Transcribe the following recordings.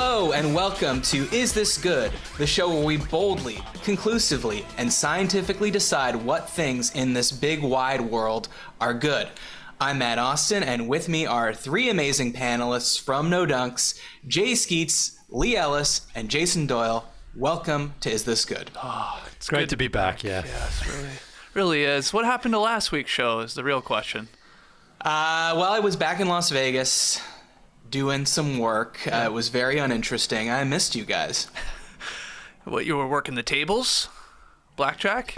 Hello and welcome to Is This Good? The show where we boldly, conclusively, and scientifically decide what things in this big wide world are good. I'm Matt Austin, and with me are three amazing panelists from No Dunks, Jay Skeets, Leigh Ellis, and Jason Doyle. Welcome to Is This Good? Oh, it's great to be back, yeah. Yes, really is. What happened to last week's show is the real question. Well, I was back in Las Vegas doing some work. It was very uninteresting. I missed you guys. What, you were working the tables? Blackjack?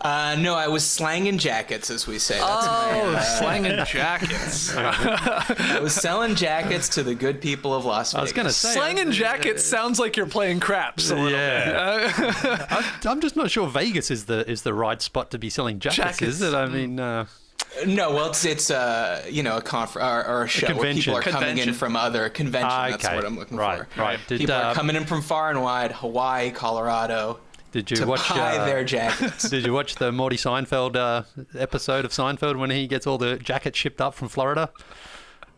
No, I was slanging jackets, as we say. That's slanging jackets. I was selling jackets to the good people of Las Vegas. I was going to say... Slanging jackets sounds like you're playing craps a little bit. I'm just not sure Vegas is the right spot to be selling jackets. Is it? I mean... No, well, it's a conference or a show where people are coming in from other conventions. That's what I'm looking for. Right. People are coming in from far and wide, Hawaii, Colorado. Did you watch their jackets? Did you watch the Morty Seinfeld episode of Seinfeld when he gets all the jackets shipped up from Florida?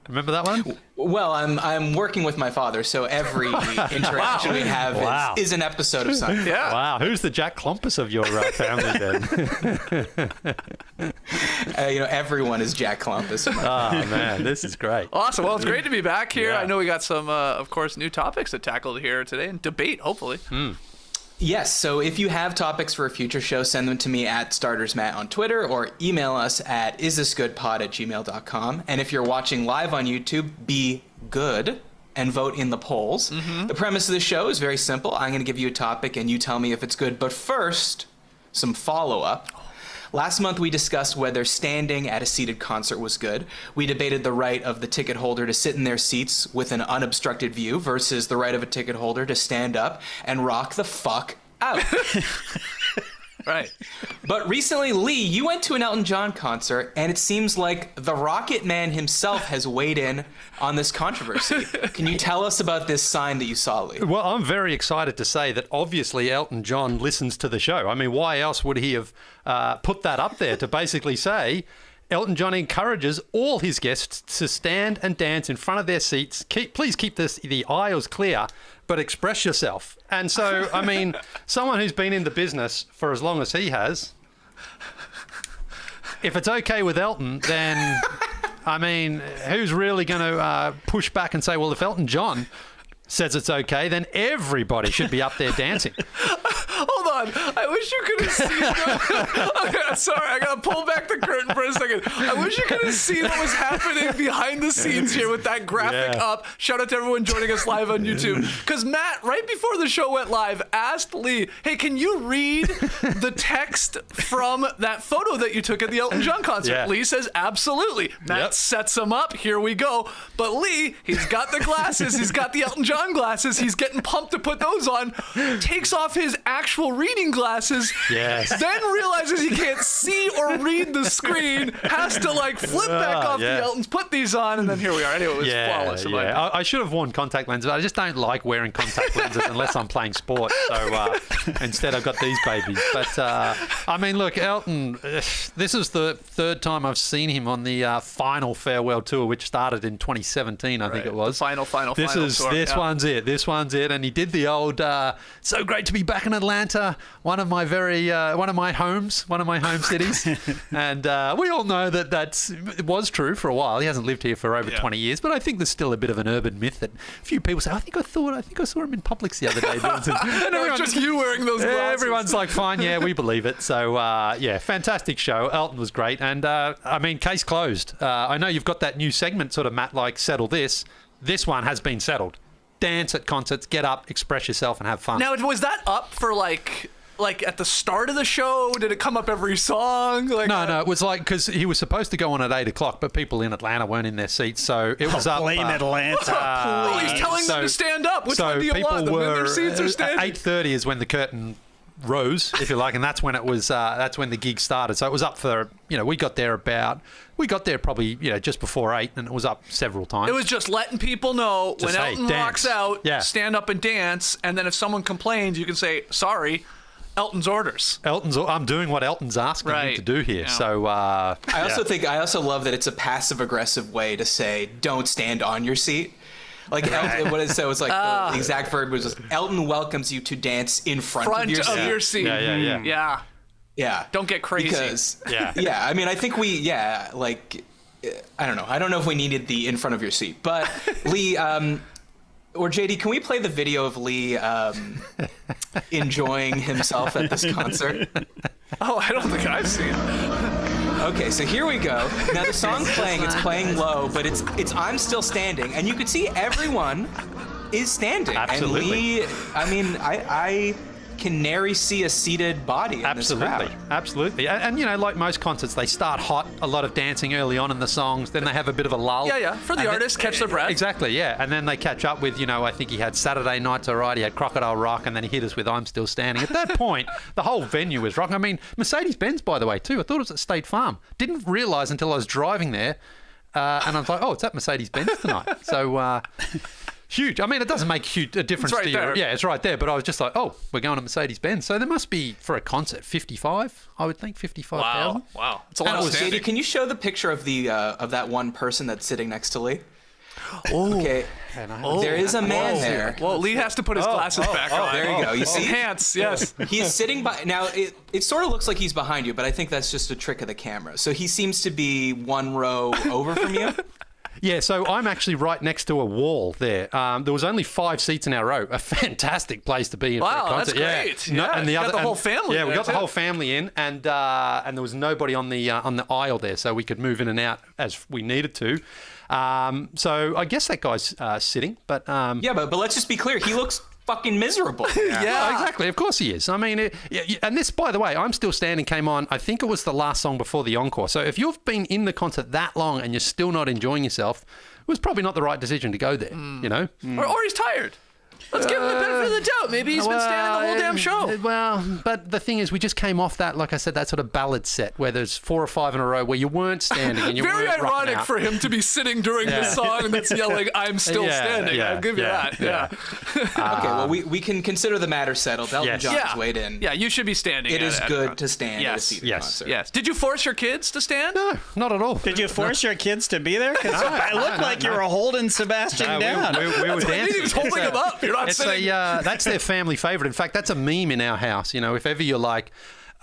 Remember that one? Well, I'm working with my father, so every interaction we have is an episode of Seinfeld. Yeah. Wow. Who's the Jack Klompus of your family then? Everyone is Jack Klompus. Oh, man, this is great. Awesome. Well, it's great to be back here. Yeah. I know we got some, of course, new topics to tackle here today and debate, hopefully. Yes, so if you have topics for a future show, send them to me at StartersMatt on Twitter or email us at isthisgoodpod@gmail.com. And if you're watching live on YouTube, be good and vote in the polls. The premise of the show is very simple. I'm going to give you a topic and you tell me if it's good. But first, some follow-up. Last month, we discussed whether standing at a seated concert was good. We debated the right of the ticket holder to sit in their seats with an unobstructed view versus the right of a ticket holder to stand up and rock the fuck out. Right. But recently, Leigh, you went to an Elton John concert, and it seems like the Rocket Man himself has weighed in on this controversy. Can you tell us about this sign that you saw, Leigh? Well, I'm very excited to say that obviously Elton John listens to the show. I mean, why else would he have put that up there to basically say Elton John encourages all his guests to stand and dance in front of their seats. Please keep the aisles clear, but express yourself. And so, I mean, someone who's been in the business for as long as he has, if it's okay with Elton, then, I mean, who's really going to push back and say, well, if Elton John says it's okay, then everybody should be up there dancing. Hold on. I wish you could have seen okay, sorry, I gotta pull back the curtain for a second. I wish you could have seen what was happening behind the scenes here with that graphic up. Shout out to everyone joining us live on YouTube. Because Matt, right before the show went live, asked Leigh, hey, can you read the text from that photo that you took at the Elton John concert? Yeah. Leigh says, absolutely. Matt sets him up. Here we go. But Leigh, he's got the glasses. He's got the Elton John glasses. He's getting pumped to put those on. Takes off his actual reading glasses. Yes. Then realizes he can't see or read the screen. Has to flip back off the Eltons, put these on, and then here we are. Anyway, it was flawless. I should have worn contact lenses. I just don't like wearing contact lenses unless I'm playing sport. So instead, I've got these babies. But I mean, look, Elton. This is the third time I've seen him on the final farewell tour, which started in 2017, I think it was. The final This one's it, and he did the old "so great to be back in Atlanta," one of my home cities, and we all know it was true for a while. He hasn't lived here for over 20 years, but I think there's still a bit of an urban myth that a few people say, I think I saw him in Publix the other day. And everyone's just you wearing those glasses. Everyone's like, fine, yeah, we believe it. So fantastic show. Elton was great, and I mean, case closed. I know you've got that new segment, sort of, Matt, like settle this. This one has been settled. Dance at concerts, get up, express yourself, and have fun. Now, was that up for like at the start of the show? Did it come up every song? No, it was because he was supposed to go on at 8 o'clock, but people in Atlanta weren't in their seats, so it was up. Blame Atlanta. He's telling them to stand up. Which one do you want? Them in their seats or standing? 8:30 is when the curtain rose, if you like, and that's when it was. That's when the gig started. So it was up for. We got there probably just before 8, and it was up several times. It was just letting people know when Elton rocks out, stand up and dance, and then if someone complains, you can say sorry. Elton's orders. I'm doing what Elton's asking me to do here. Yeah. So I also love that it's a passive aggressive way to say don't stand on your seat. Like Elton, what is so? It's like the exact verb was just Elton welcomes you to dance in front of your seat. Yeah. Don't get crazy. Because I mean, I think I don't know. I don't know if we needed the in front of your seat, but Leigh, or JD, can we play the video of Leigh enjoying himself at this concert? Oh, I don't think I've seen it. Okay, so here we go. Now the song's playing, it's playing low, but it's I'm Still Standing, and you can see everyone is standing. Absolutely. And Leigh, I mean, I can nary see a seated body in this crowd. Absolutely. And, you know, like most concerts, they start hot, a lot of dancing early on in the songs, then they have a bit of a lull. Yeah. For the artist, catch their breath. Exactly, yeah. And then they catch up with, you know, I think he had Saturday Night's Alright, he had Crocodile Rock, and then he hit us with I'm Still Standing. At that point, the whole venue was rocking. I mean, Mercedes-Benz, by the way, too. I thought it was at State Farm. Didn't realise until I was driving there, and I was like, oh, it's at Mercedes-Benz tonight. So, huge. I mean, it doesn't make a difference right to you. there. Yeah, it's right there. But I was just like, oh, we're going to Mercedes-Benz. So there must be, for a concert, 55, I would think, 55,000. Wow. It's a lot of standing. JD, can you show the picture of the of that one person that's sitting next to Leigh? Oh. Okay. There is a man there. Well, Leigh has to put his glasses back on. There you go. You see? Enhance, yes. He's sitting by... Now, it sort of looks like he's behind you, but I think that's just a trick of the camera. So he seems to be one row over from you. Yeah, so I'm actually right next to a wall there. There was only 5 seats in our row. A fantastic place to be in for a concert. That's great. No, and got the whole family. Yeah, we got the whole family in, and there was nobody on the aisle there, so we could move in and out as we needed to. So I guess that guy's sitting, but yeah, but let's just be clear. He looks fucking miserable. Yeah, exactly. Of course he is. I mean, and this, by the way, I'm Still Standing came on, I think it was the last song before the encore. So if you've been in the concert that long and you're still not enjoying yourself, it was probably not the right decision to go there, you know? Or he's tired. Let's give him the benefit of the doubt. Maybe he's been standing the whole damn show. Well, but the thing is, we just came off that, like I said, that sort of ballad set where there's 4 or 5 in a row where you weren't standing and you Very weren't rocking ironic out. for him to be sitting during the song and that's yelling, I'm still standing. I'll give you that. Yeah. Okay, well, we can consider the matter settled. Elton John's weighed in. Yeah, you should be standing. It is good to stand at a seated concert. Yes. Did you force your kids to stand? No, not at all. Did you force your kids to be there? Because it looked like you were holding Sebastian down. We were dancing. He was holding him up. You're not sitting. That's their family favourite. In fact, that's a meme in our house. You know, if ever you're like,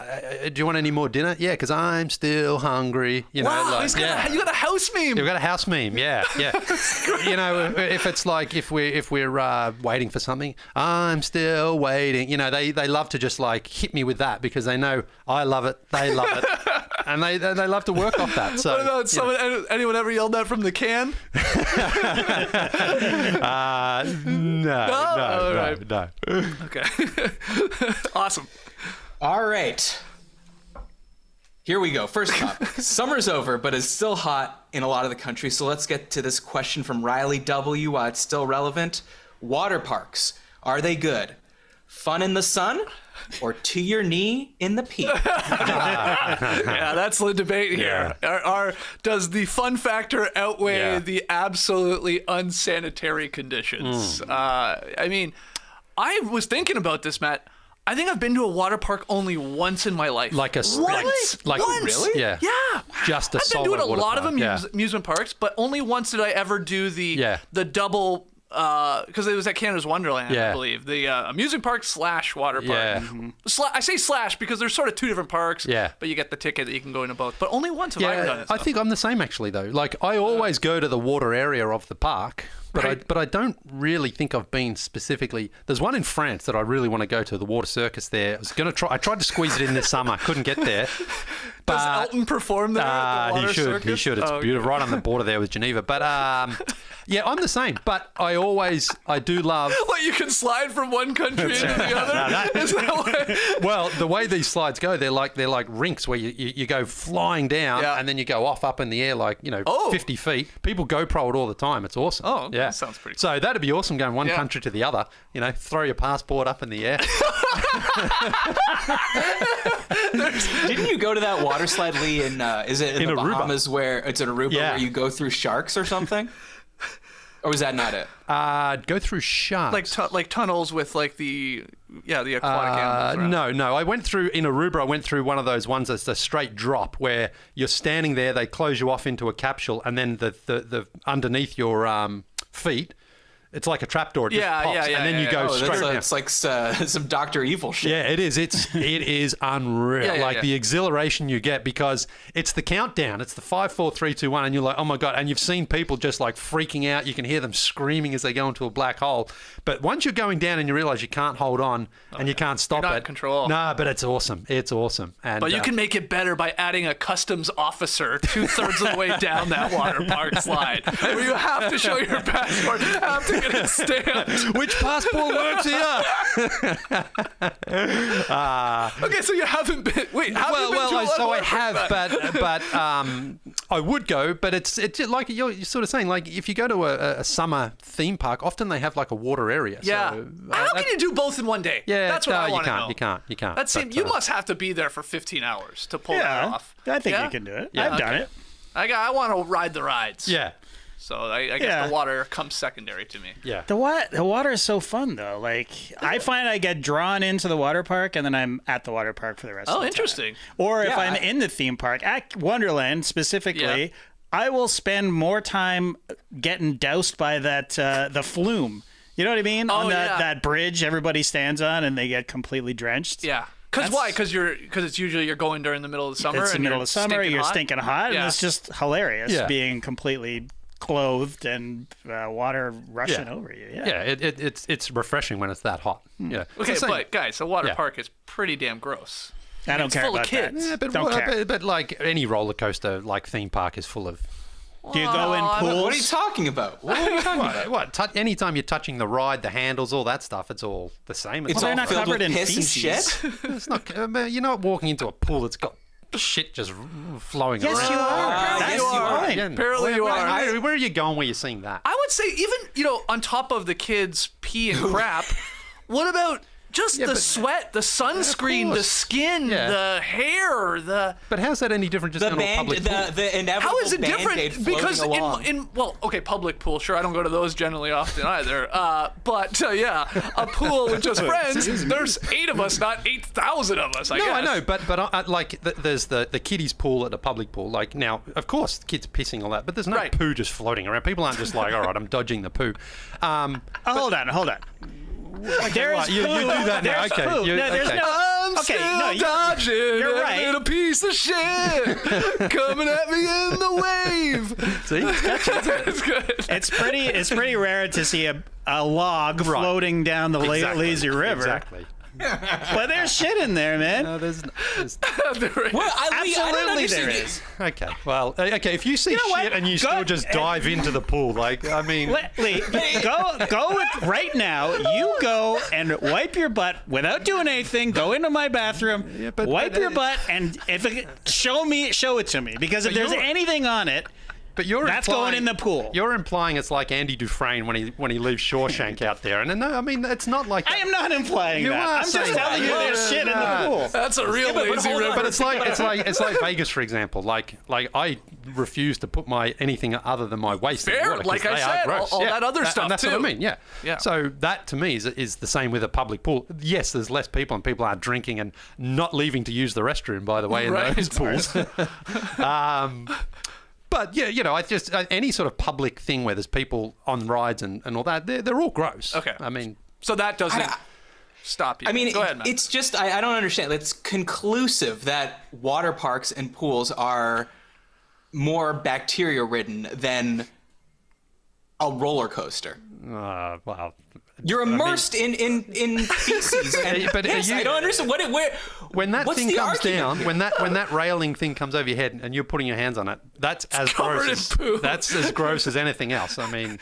do you want any more dinner? Yeah, because I'm still hungry. You know, wow, you got a house meme. You've got a house meme. Yeah. You know, if it's like if we're waiting for something, I'm still waiting. You know, they love to just like hit me with that because they know I love it. They love it. And they love to work off that. So, what about anyone ever yelled that from the can? No. Okay. Awesome. All right. Here we go. First topic. Summer's over, but it's still hot in a lot of the country. So let's get to this question from Riley W. It's still relevant. Water parks. Are they good? Fun in the sun or to your knee in the pee? Yeah, that's the debate here. Does the fun factor outweigh the absolutely unsanitary conditions? I mean, I was thinking about this, Matt. I think I've been to a water park only once in my life. Like a once? Really? Yeah. Just a I've been solid to a lot of park. amusement parks, but only once did I ever do the double. Because it was at Canada's Wonderland, I believe. The amusement park / water park. Yeah. I say / because there's sort of 2 different parks. Yeah. But you get the ticket that you can go into both. But only once have I ever done it. I think I'm the same actually though. Like I always go to the water area of the park. But I don't really think I've been specifically. There's one in France that I really want to go to, the water circus there. I tried to squeeze it in this summer, couldn't get there. But, does Elton perform there at the water circus? He should. It's beautiful, right on the border there with Geneva. But yeah, I'm the same. But I do love. What, you can slide from one country into the other? Is that way? Well, the way these slides go, they're like rinks where you go flying down and then you go off up in the air 50 feet. People GoPro it all the time. It's awesome. Oh, okay. That sounds pretty cool. So that'd be awesome going one country to the other. You know, throw your passport up in the air. Didn't you go to that water slide, Leigh, in is it in the Aruba. Bahamas where it's in Aruba where you go through sharks or something? Or was that not it? Go through sharks. Like tunnels with like the aquatic animals. No. I went through in Aruba. I went through one of those ones that's a straight drop where you're standing there. They close you off into a capsule, and then the underneath your feet, It's like a trapdoor. It just pops, and then you go straight down. It's like some Dr. Evil shit. Yeah, it is. It is unreal. The exhilaration you get because it's the countdown. It's the 5, 4, 3, 2, 1, and you're like, oh my god! And you've seen people just like freaking out. You can hear them screaming as they go into a black hole. But once you're going down and you realize you can't hold on and you can't stop You're not it. in control. No, but it's awesome. It's awesome. And But you can make it better by adding a customs officer 2/3 of the way down that water park slide, where you have to show your passport, have to get it stamped. Which passport works here? Okay, so you haven't been. Wait, have you been to a so I water have, park? but I would go. But it's like you're sort of saying, like if you go to a summer theme park, often they have like a water area. Yeah. So, How can you do both in one day? Yeah, That's what I want to know. You can't. That seems you must have to be there for 15 hours to pull that off. I think Yeah? you can do it. Yeah, I've done it. I want to ride the rides. Yeah. So I guess the water comes secondary to me. Yeah. The water is so fun though. Like I find I get drawn into the water park and then I'm at the water park for the rest of the time. Interesting. Or if I'm in the theme park at Wonderland specifically, I will spend more time getting doused by that the flume. You know what I mean? On that bridge everybody stands on and they get completely drenched. Yeah. Because why? Because it's usually you're going during the middle of the summer. It's the middle of summer. You're stinking hot, and it's just hilarious being completely clothed and water rushing over you. Yeah, it's refreshing when it's that hot. Yeah. Okay, but guys, a water park is pretty damn gross. I don't care full about of kids. Yeah, Don't care. But like any roller coaster, like theme park is full of. Do you go in pools? What are you talking about? What are you talking about? What? Anytime you're touching the ride, the handles, all that stuff, it's all the same. It's they're all not filled covered with in piss and feces. shit. It's not. You're not walking into a pool that's got shit just flowing around. Yes, you are. Yes, you are. Again, Apparently you are. Where are you going where you're seeing that? I would say even on top of the kids' pee and crap, what about just the sweat, the sunscreen, the skin, the hair, the. But how's that any different just The than a public pool? the inevitable How is it Band-Aid different? Because floating along. public pool. Sure, I don't go to those generally often either. But a pool with just friends. There's 8 of us, not 8,000 of us. I guess. I know, but there's the kiddies pool at a public pool. Like now, of course, the kids pissing all that, but there's no poo just floating around. People aren't just like, all right, I'm dodging the poo. Hold on. There is you do that now. There's Okay. poo. No, there's okay. no. I'm still dodging. You're right. Little piece of shit coming at me in the wave. See, It's good. It's pretty rare to see a log floating down the lazy river. Exactly. But there's shit in there, man. No, there's. Well, I don't Absolutely there understand. is. Okay. Well, okay. If you see know what? shit and you Go- still just dive into the pool, like I mean, Lee, go with right now. You go and wipe your butt without doing anything. Go into my bathroom, wipe your butt, and show it to me. Because if there's anything on it, but that's going in the pool. You're implying it's like Andy Dufresne when he leaves Shawshank out there, and no, I mean it's not like that. I am not implying that. I'm just telling you there's shit in the pool. That's a real lazy river. But it's like Vegas, for example. Like I refuse to put anything other than my waist in Fair, water, like 'cause I they said, are gross. all that other stuff and that's too. what I mean. Yeah. Yeah. So that to me is the same with a public pool. Yes, there's less people and people aren't drinking and not leaving to use the restroom. By the way, in those pools. But yeah, I just any sort of public thing where there's people on rides and all that, they're all gross. Okay. I mean, So that doesn't stop you. I mean, Go ahead, Matt. it's just I don't understand. It's conclusive that water parks and pools are more bacteria-ridden than a roller coaster. well. You're immersed in feces, and But piss. you- I don't understand When that what's thing the comes argument? down, when that railing thing comes over your head and you're putting your hands on it, that's as covered gross. in poo. That's as gross as anything else. I mean,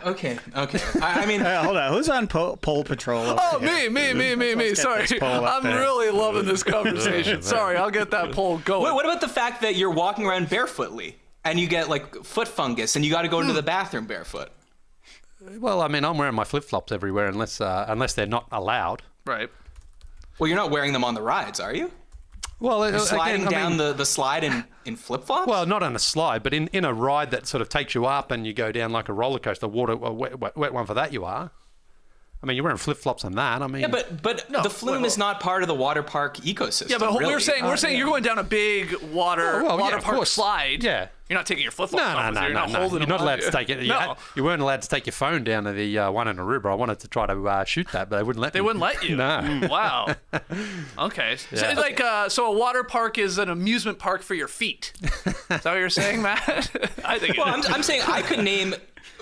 Okay. I mean, Hold on. Who's on pole patrol? Oh, me. Sorry. this pole up I'm there. really loving this conversation. Sorry, I'll get that poll going. what about the fact that you're walking around barefootly and you get like foot fungus and you got to go into the bathroom barefoot? well, I mean, I'm wearing my flip flops everywhere unless they're not allowed. Right. Well, you're not wearing them on the rides, are you? Well, You're sliding again, I down mean, the slide in flip flops. Well, not on a slide, but in a ride that sort of takes you up and you go down like a roller coaster. A wet one for that you are. I mean, you're wearing flip-flops on that. I mean, Yeah, but the flume is not part of the water park ecosystem. Yeah, but really. we're saying you're going down a big water of park course. slide. Yeah. You're not taking your flip-flops off. No. You're not holding You're them not on. allowed to take it. No. You weren't allowed to take your phone down to the one in Aruba. I wanted to try to shoot that, but they wouldn't let me. They wouldn't let you. No. Wow. Okay. So it's like so a water park is an amusement park for your feet. Is that what you're saying, Matt? I think. Well, I'm saying I could name.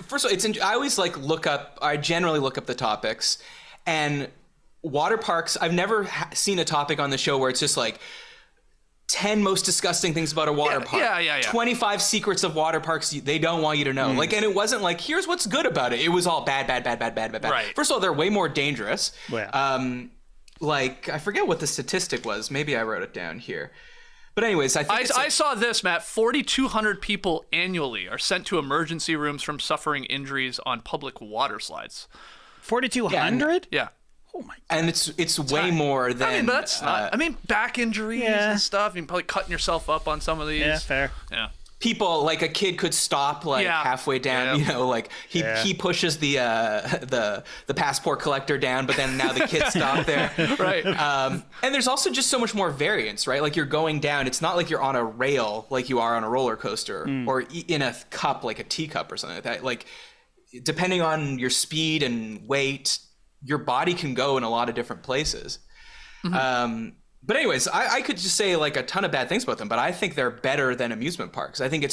First of all, I always look up. I generally look up the topics, and water parks. I've never seen a topic on the show where it's just like 10 most disgusting things about a water park. Yeah. 25 secrets of water parks they don't want you to know. And it wasn't like, here's what's good about it. It was all bad. Right. First of all, they're way more dangerous. Yeah. I forget what the statistic was. Maybe I wrote it down here. But anyways, I saw this, Matt. 4,200 people annually are sent to emergency rooms from suffering injuries on public water slides. 4,200? Yeah. Oh my God. And it's way more than. I mean, but that's not. I mean, back injuries and stuff. You're probably cutting yourself up on some of these. Yeah, fair. Yeah. People, like a kid could stop halfway down, he pushes the passport collector down, but then now the kid stopped there. Right. And there's also just so much more variance, right? Like you're going down, it's not like you're on a rail like you are on a roller coaster or in a cup like a teacup or something like that. Like depending on your speed and weight, your body can go in a lot of different places. But anyways, I could just say like a ton of bad things about them, but I think they're better than amusement parks. I think it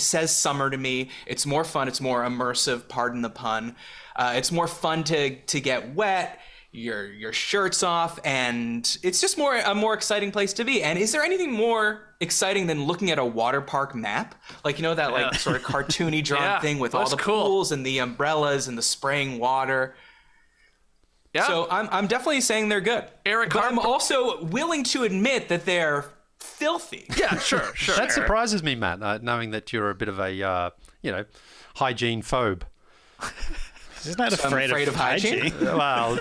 says summer to me. It's more fun. It's more immersive, pardon the pun. It's more fun to get wet, your shirt's off, and it's just a more exciting place to be. And is there anything more exciting than looking at a water park map? Like, that sort of cartoony drawn thing with all the pools and the umbrellas and the spraying water. Yeah. So I'm definitely saying they're good. Eric, but I'm also willing to admit that they're filthy. Yeah, sure. That surprises me, Matt, knowing that you're a bit of a, hygiene phobe. He's not afraid of hygiene. Well,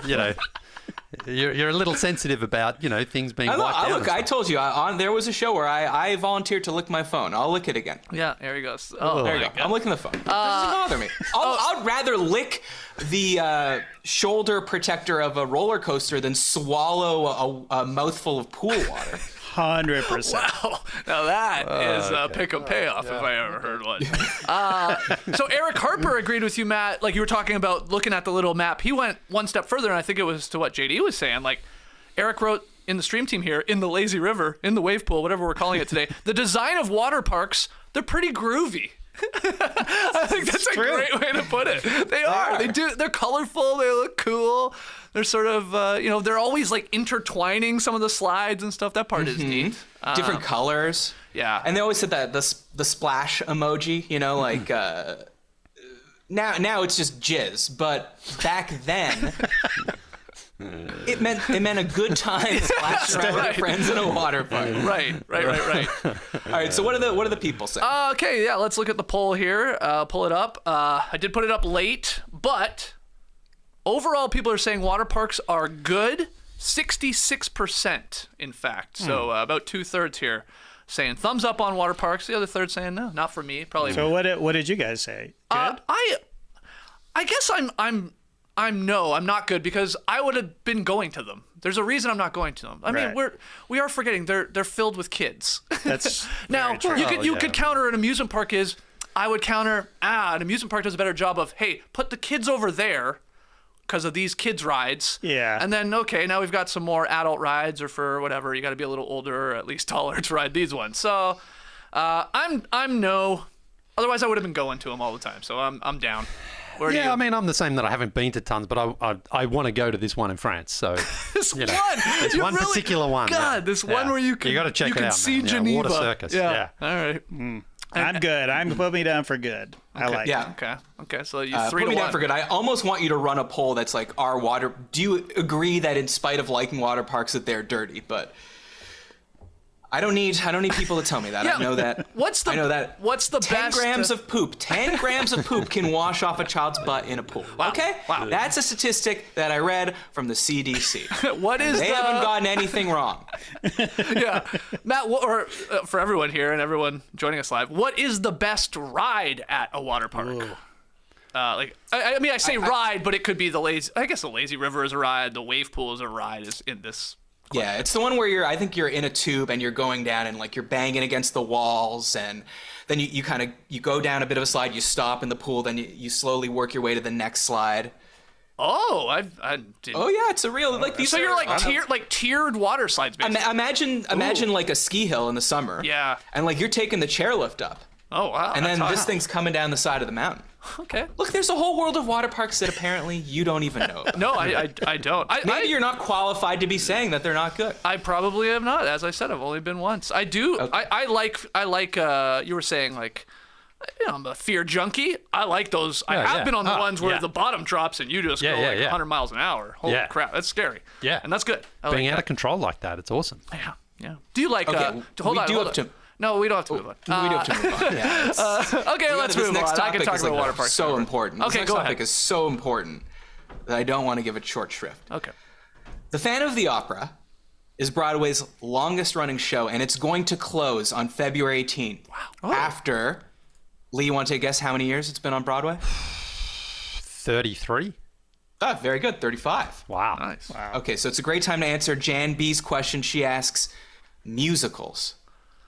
you're a little sensitive about, things being wiped down. Look, I told you, there was a show where I volunteered to lick my phone. I'll lick it again. Yeah, there he goes. Oh, there you go. I'm licking the phone. It doesn't bother me. I'd rather lick the shoulder protector of a roller coaster than swallow a mouthful of pool water. 100%. Wow. Now that is a pick and payoff if I ever heard one. So Eric Harper agreed with you, Matt. Like you were talking about looking at the little map. He went one step further, and I think it was to what JD was saying. Like Eric wrote in the stream team here, in the lazy river, in the wave pool, whatever we're calling it today, the design of water parks, they're pretty groovy. I think that's a great way to put it. They are. They're colorful. They look cool. They're sort of, they're always like intertwining some of the slides and stuff. That part is neat. Different colors. Yeah. And they always said that the splash emoji, like now it's just jizz, but back then it meant a good time splashing around with friends in a water park. Right. All right, so what are the people saying? Okay, yeah, let's look at the poll here. Pull it up. I did put it up late, but overall people are saying water parks are good. 66%, in fact. So about 2/3 here saying thumbs up on water parks. The other third saying no, not for me. Probably. So what did you guys say? Good? I guess I'm no, I'm not good because I would have been going to them. There's a reason I'm not going to them. I mean, we are forgetting they're filled with kids. That's now you could counter an amusement park I would counter an amusement park does a better job of, hey, put the kids over there because of these kids rides. Yeah. And then now we've got some more adult rides, or for whatever, you got to be a little older or at least taller to ride these ones. So I'm no. Otherwise I would have been going to them all the time. So I'm down. I mean, I'm the same that I haven't been to tons, but I want to go to this one in France. So this one, there's one particular one. God, this one where you got to check it out. See man. Geneva. Water Circus. Yeah. All right. I'm good. I'm put me down for good. Okay. I like it. Okay. So you 3 put to me 1. down for good. I almost want you to run a poll that's like our water. Do you agree that in spite of liking water parks that they're dirty? But I don't need people to tell me that. Yeah. I know that. I know that. What's the 10 best? 10 grams of poop. 10 grams of poop can wash off a child's butt in a pool. Wow. Okay? Wow. That's a statistic that I read from the CDC. What is They haven't gotten anything wrong. Yeah, Matt, for everyone here and everyone joining us live, what is the best ride at a water park? I mean, I say ride, but it could be the lazy. I guess the lazy river is a ride. The wave pool is a ride. Is in this. Yeah, it's the one where I think you're in a tube and you're going down and like you're banging against the walls, and then you go down a bit of a slide, you stop in the pool, then you slowly work your way to the next slide. Oh, I didn't. Oh yeah, it's a real like these. So you're are, like tiered water slides. Basically. Imagine like a ski hill in the summer. Yeah. And like you're taking the chairlift up. Oh wow. And then this thing's coming down the side of the mountain. Okay. Look, there's a whole world of water parks that apparently you don't even know about. No, I don't. Maybe you're not qualified to be saying that they're not good. I probably am not. As I said, I've only been once. I do. Okay. I like. You were saying like, I'm a fear junkie. I like those. I have been on the ones where the bottom drops and you just go 100 miles an hour. Holy crap, that's scary. Yeah. And that's good. Being out of control like that, it's awesome. Yeah. Do you like? Hold on. No, we don't have to move on. We do have to move on. Yeah, okay, let's move on. I can talk about water parks. So important. Okay, this go next ahead. topic is so important that I don't want to give it short shrift. Okay. The Phantom of the Opera is Broadway's longest-running show, and it's going to close on February 18th. Wow. Oh. After, Leigh, you want to take a guess how many years it's been on Broadway? 33. Ah, very good. 35. Wow. Nice. Wow. Okay, so it's a great time to answer Jan B's question. She asks, musicals,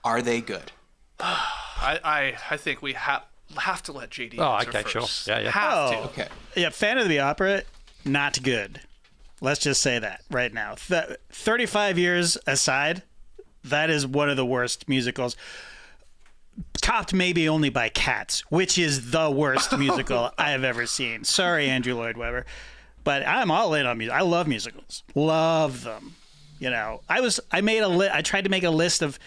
are they good? I think we have to let JD answer okay, first. sure. Yeah. Have to. Okay. Yeah, Phantom of the Opera, not good. Let's just say that right now. 35 years aside, that is one of the worst musicals. Topped maybe only by Cats, which is the worst musical I have ever seen. Sorry, Andrew Lloyd Webber. But I'm all in on music. I love musicals. Love them. I tried to make a list of,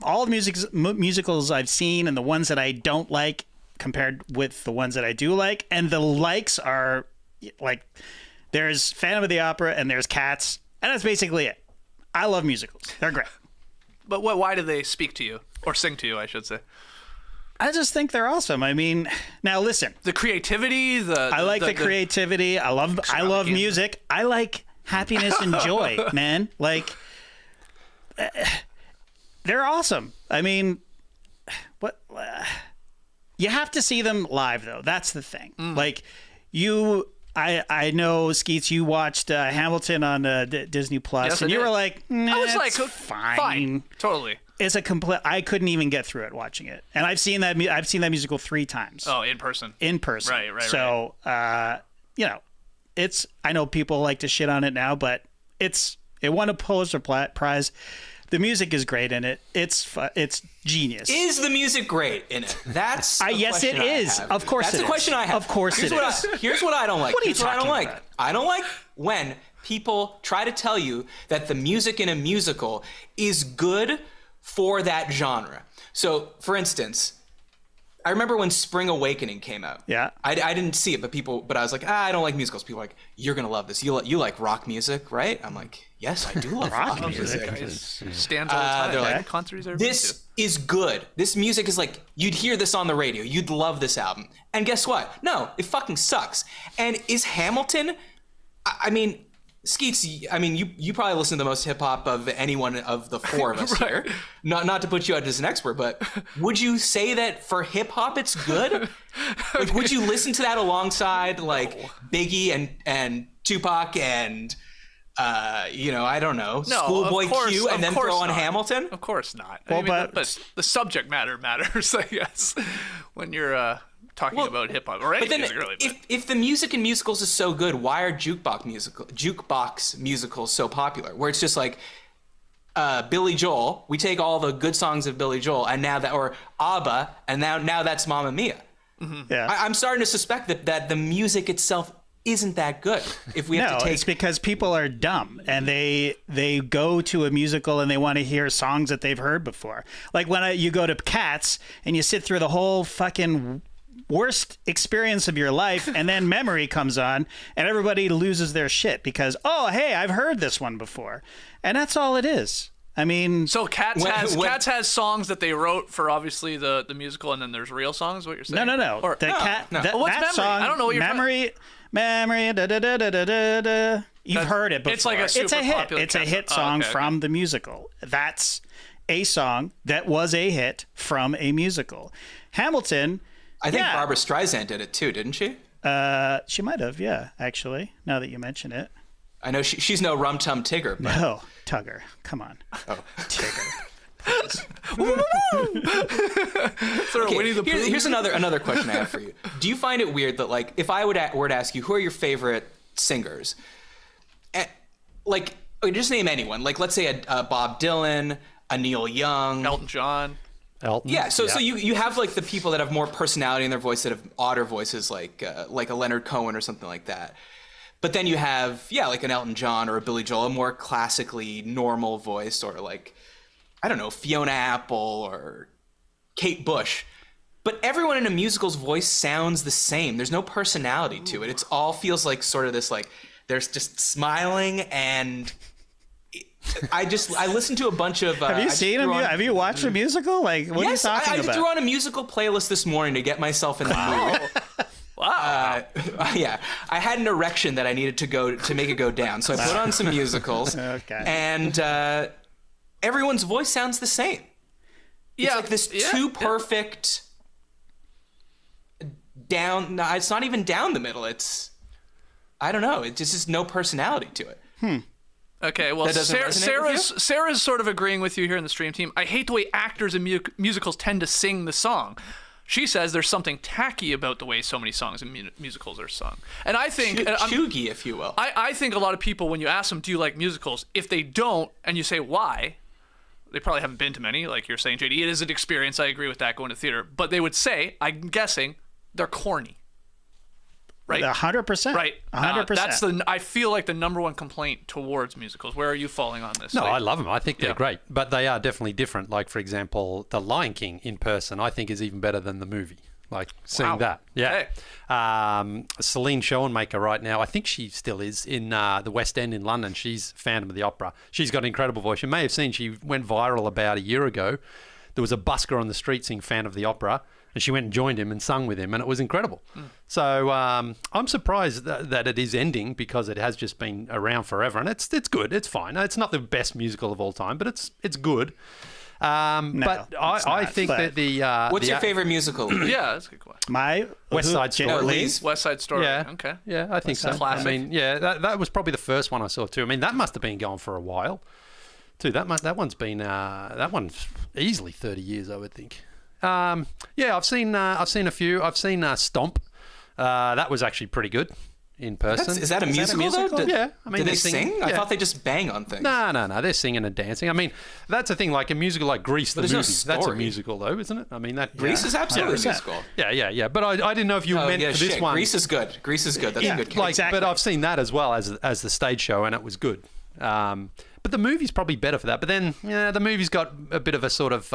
all the musicals I've seen and the ones that I don't like compared with the ones that I do like. And the likes are like, there's Phantom of the Opera and there's Cats. And that's basically it. I love musicals. They're great. But why do they speak to you? Or sing to you, I should say. I just think they're awesome. I mean, now listen. The creativity, I like the creativity. I love music. I like happiness and joy, man. Like, they're awesome. I mean, what? You have to see them live, though. That's the thing. Like, I know, Skeets, you watched Hamilton on Disney Plus, yes, and you were like, I was like, fine. Totally. It's a complete. I couldn't even get through it watching it, and I've seen that musical 3 times. Oh, in person. Right. So, it's. I know people like to shit on it now, but it won a Pulitzer Prize. The music is great in it. It's genius. Is the music great in it? That's yes, it is. Of course, that's it the question is. I have. Of course, it is. Here's what I don't like. What are you talking about? I don't like when people try to tell you that the music in a musical is good for that genre. So, for instance, I remember when Spring Awakening came out. Yeah. I didn't see it, but I was like, I don't like musicals. People were like, you're going to love this. You like rock music, right? I'm like, yes, I do love rock music. Stands all the time. They're like, concerts this is good. This music is like, you'd hear this on the radio. You'd love this album. And guess what? No, it fucking sucks. And is Hamilton, I mean, Skeets, I mean, you probably listen to the most hip hop of anyone of the 4 of us here. Not to put you out as an expert, but would you say that for hip hop it's good? Like, would you listen to that alongside like Biggie and Tupac and I don't know, Schoolboy Q, and then throw on Hamilton? Of course not. Well, I mean, but the subject matter matters, I guess, when you're talking about hip hop or any music, really. If the music in musicals is so good, why are jukebox musicals so popular? Where it's just like Billy Joel, we take all the good songs of Billy Joel, and now that, or ABBA, and now that's Mamma Mia. Mm-hmm. Yeah, I'm starting to suspect that the music itself isn't that good. If we have to take, it's because people are dumb and they go to a musical and they want to hear songs that they've heard before. Like when you go to Cats and you sit through the whole fucking worst experience of your life, and then Memory comes on and everybody loses their shit because, oh, hey, I've heard this one before. And that's all it is. I mean, so Cats has songs that they wrote for obviously the musical, and then there's real songs. What you're saying? No. Or, That what's Memory? song, I don't know what you're Memory. Da, da, da, da, da, da. You've heard it before. It's like a super hit. popular It's a hit song from the musical. That's a song that was a hit from a musical. Hamilton. I think Yeah. Barbara Streisand did it too, didn't she? She might have, yeah, actually, now that you mention it. I know she's no Rum Tum Tigger, but Oh, Tugger. Come on. Oh. Tigger. Sort of Okay, Winnie the Pooh. here's another question I have for you. Do you find it weird that, like, if I were to ask you who are your favorite singers, like, just name anyone, like, let's say a Bob Dylan, a Neil Young, Elton John. Elton. yeah. So you have like the people that have more personality in their voice that have odder voices, like a Leonard Cohen or something like that. But then you have like an Elton John or a Billy Joel, a more classically normal voice, or like, I don't know, Fiona Apple or Kate Bush. But everyone in a musical's voice sounds the same. There's no personality to it. It's all feels like sort of this, like, there's just smiling, and I listened to a bunch of. Have you seen him? Have you watched a musical? Like, what Yes, are you talking I about? threw on a musical playlist this morning to get myself in the mood. Wow. Yeah, I had an erection that I needed to make it go down, so I put on some musicals. Okay. And everyone's voice sounds the same. It's like this too perfect down. No, it's not even down the middle. It's, I don't know. It just is no personality to it. Okay, well, That doesn't resonate with you? Sarah's sort of agreeing with you here in the stream team. I hate the way actors in musicals tend to sing the song. She says there's something tacky about the way so many songs in musicals are sung. And I think... Chuggy, if you will. I think a lot of people, when you ask them, do you like musicals, if they don't, and you say why, they probably haven't been to many, like you're saying, JD. It is an experience. I agree with that, going to theater. But they would say, I'm guessing, they're corny. Right? 100%. Right. 100%. That's I feel like the number one complaint towards musicals. Where are you falling on this? No, Like, I love them. I think they're Yeah. great, but they are definitely different. Like, for example, The Lion King in person, I think is even better than the movie. Like, seeing Wow. that. Yeah. Okay. Celine Schoenmaker right now, I think she still is in the West End in London. She's Phantom of the Opera. She's got an incredible voice. You may have seen she went viral about a year ago. There was a busker on the street singing Phantom of the Opera, and she went and joined him and sung with him, and it was incredible. So I'm surprised that it is ending, because it has just been around forever, and it's good. It's fine. It's not the best musical of all time, but it's good. But I think that the What's your favorite musical? Yeah, that's a good question. My West Side Story. Lee's? West Side Story. Yeah. Okay. Yeah, I think so. Classic. I mean, yeah, that was probably the first one I saw too. I mean, that must have been going for a while, too. That one's been that one's easily 30 years, I would think. Yeah, I've seen a few. I've seen Stomp. That was actually pretty good in person. Is that a musical, though? Yeah, I mean, do they they're sing? singing, I yeah. thought they just bang on things. No, they're singing and dancing. I mean, that's the thing. Like a musical like Grease, the there's no movie. That's a story. musical, though, isn't it? I mean, that Grease is absolutely a 100%. musical. Yeah. But I didn't know if you Oh, meant yeah, for this shit. one. Grease is good. Grease is good. That's a good case. Like, Exactly. but I've seen that as well as the stage show, and it was good. But the movie's probably better for that. But then, the movie's got a bit of a sort of.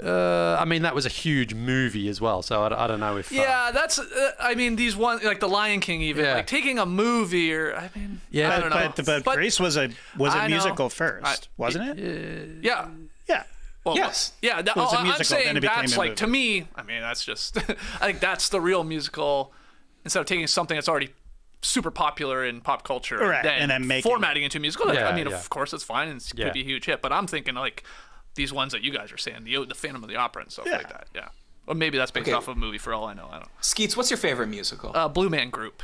I mean, that was a huge movie as well, so I don't know if. Yeah, that's. I mean, these ones like The Lion King, even Yeah. like taking a movie, or I mean, Yeah. I don't know. But Grease was a I know. musical first, wasn't it? Yeah. Yeah. Well, Yes. Yeah. was a I'm musical, then saying it became that's a like movie. to me. I mean, that's just. I think that's the real musical. Instead of taking something that's already super popular in pop culture, Right, and then making- formatting into a musical. Yeah, I mean, yeah. of course, it's fine and it Yeah. could be a huge hit. But I'm thinking like these ones that you guys are saying, the Phantom of the Opera and stuff Yeah. like that. Yeah. Or maybe that's based Okay. off of a movie for all I know. I don't know. Skeets, what's your favorite musical? Blue Man Group.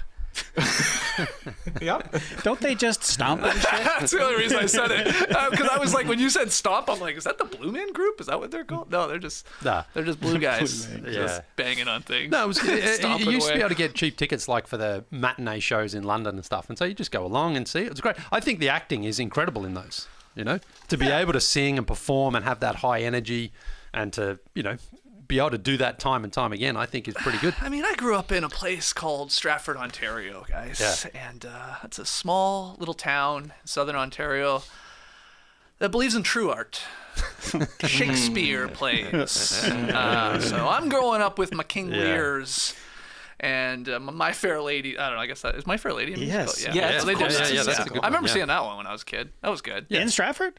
Yep. Don't they just stomp and shit? That's the only reason I said it. Because I was like, when you said Stomp, I'm like, is that the Blue Man Group? Is that what they're called? No, they're just Nah. they're just blue guys Yeah. just banging on things. No, it was, you Stomping used to be away. able to get cheap tickets like for the matinee shows in London and stuff, and so you just go along and see it. It's great. I think the acting is incredible in those. To be able to sing and perform and have that high energy, and to be able to do that time and time again, I think is pretty good. I mean, I grew up in a place called Stratford, Ontario, guys. Yeah. And it's a small little town in southern Ontario that believes in true art. Shakespeare plays. So I'm growing up with my King Yeah. Lears and My Fair Lady. I don't know, I guess that is My Fair Lady a musical? Yes. Yeah, they of did course that. it is. that's a good I remember one, yeah. seeing that one when I was a kid. That was good. In Stratford?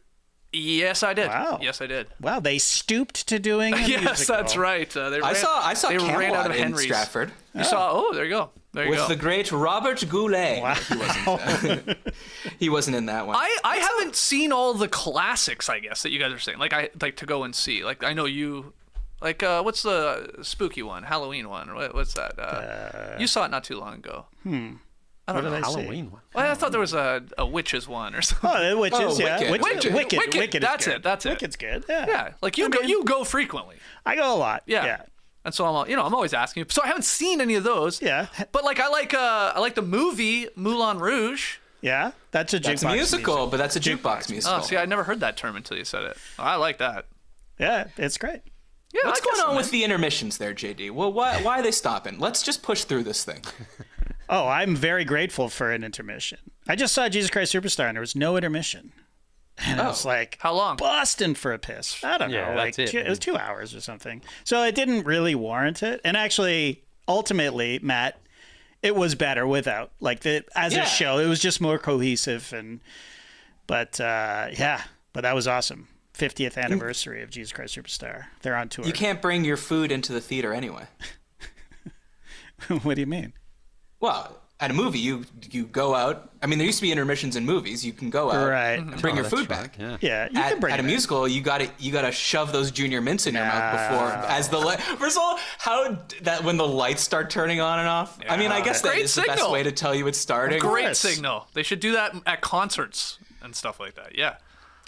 Yes, I did. Wow. Yes, I did. Wow, they stooped to doing a Yes, musical. that's right. I saw they ran out Camelot of in Henry's. Stratford You saw? Oh, there you go. There you with go. the great Robert Goulet. He wasn't in that one. I haven't seen all the classics, I guess, that you guys are saying. Like I like to go and see. Like I know you Like, what's the spooky one? Halloween one? What's that? You saw it not too long ago. I don't know. Halloween one. Well, I thought there was a witches one or something. Oh, the witches, yeah. Wicked. Wicked. That's it. Wicked's good. Yeah. Yeah, like you go frequently. I go a lot. Yeah. And so I'm always asking you. So I haven't seen any of those. Yeah. But like I like the movie Moulin Rouge. Yeah. That's a jukebox That's a musical, but that's a jukebox musical. Oh, see, I never heard that term until you said it. I like that. Yeah, it's great. Yeah. What's I guess going on so, with man. the intermissions there, JD? Well, why are they stopping? Let's just push through this thing. Oh, I'm very grateful for an intermission. I just saw Jesus Christ Superstar and there was no intermission. And I was like, How long? Busting for a piss. I don't know. Yeah, Like that's it. it was 2 hours or something. So it didn't really warrant it. And actually, ultimately, Matt, it was better without. Like as a show, it was just more cohesive. But that was awesome. 50th anniversary of Jesus Christ Superstar. They're on tour. You can't bring your food into the theater anyway. What do you mean? Well, at a movie, you go out. I mean, there used to be intermissions in movies. You can go out Right. and bring your food back. Yeah. Yeah, you can bring At a it in. musical, you gotta shove those junior mints in your mouth before as the light. First of all, when the lights start turning on and off. I mean, I guess that Great is the best signal. way to tell you it's starting. Great course. signal. They should do that at concerts and stuff like that. Yeah.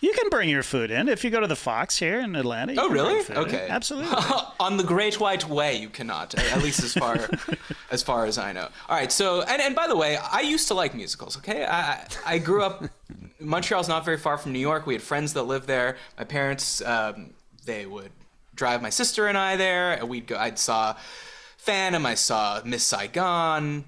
You can bring your food in if you go to the Fox here in Atlanta. You Oh, can bring really? food in. Okay. Absolutely. On the Great White Way, you cannot. At least as far as I know. All right. So, and by the way, I used to like musicals. Okay, I grew up. Montreal's not very far from New York. We had friends that lived there. My parents, they would drive my sister and I there, and we'd go. I saw Phantom. I saw Miss Saigon.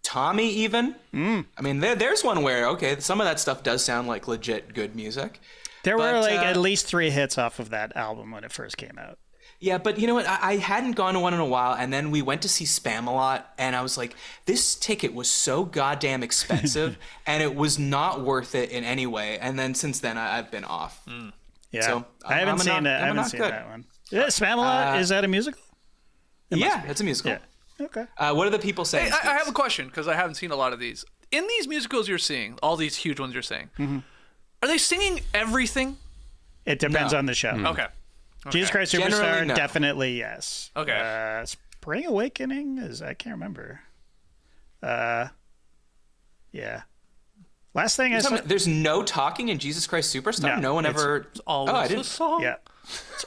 Tommy, even. I mean, there's one where some of that stuff does sound like legit good music. There were But, like at least 3 hits off of that album when it first came out. Yeah, but you know what? I hadn't gone to one in a while, and then we went to see Spam-A-Lot, and I was like, this ticket was so goddamn expensive, and it was not worth it in any way. And then since then, I've been off. Yeah, So, I haven't seen that. I haven't seen that one. Yeah, Spam-A-Lot, is that a musical? Yeah, it's a musical. Yeah. Okay. What are the people saying? Hey, I have a question because I haven't seen a lot of these. In these musicals you're seeing, all these huge ones you're seeing, are they singing everything? It depends No. on the show. Okay. Jesus Christ Generally, Superstar, no. definitely yes. Okay. Spring Awakening I can't remember. Yeah. Last thing I saw. There's no talking in Jesus Christ Superstar? No one it's ever... Always I a didn't... song. Yeah.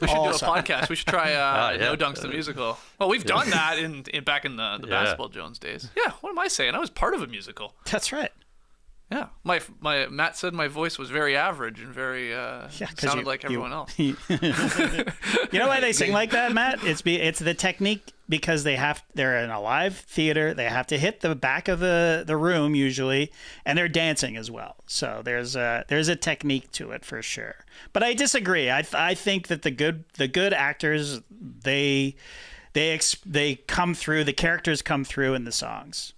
We should do a Awesome. podcast. We should try No Dunks the musical. Well, we've done that in back in the Basketball Jones days. Yeah. What am I saying? I was part of a musical. That's right. Yeah. My Matt said my voice was very average and very 'cause sounded like everyone else. You know why they sing like that, Matt? It's the technique because they're in a live theater. They have to hit the back of the room usually, and they're dancing as well. So there's a technique to it for sure. But I disagree. I think that the good actors they come through. The characters come through in the songs.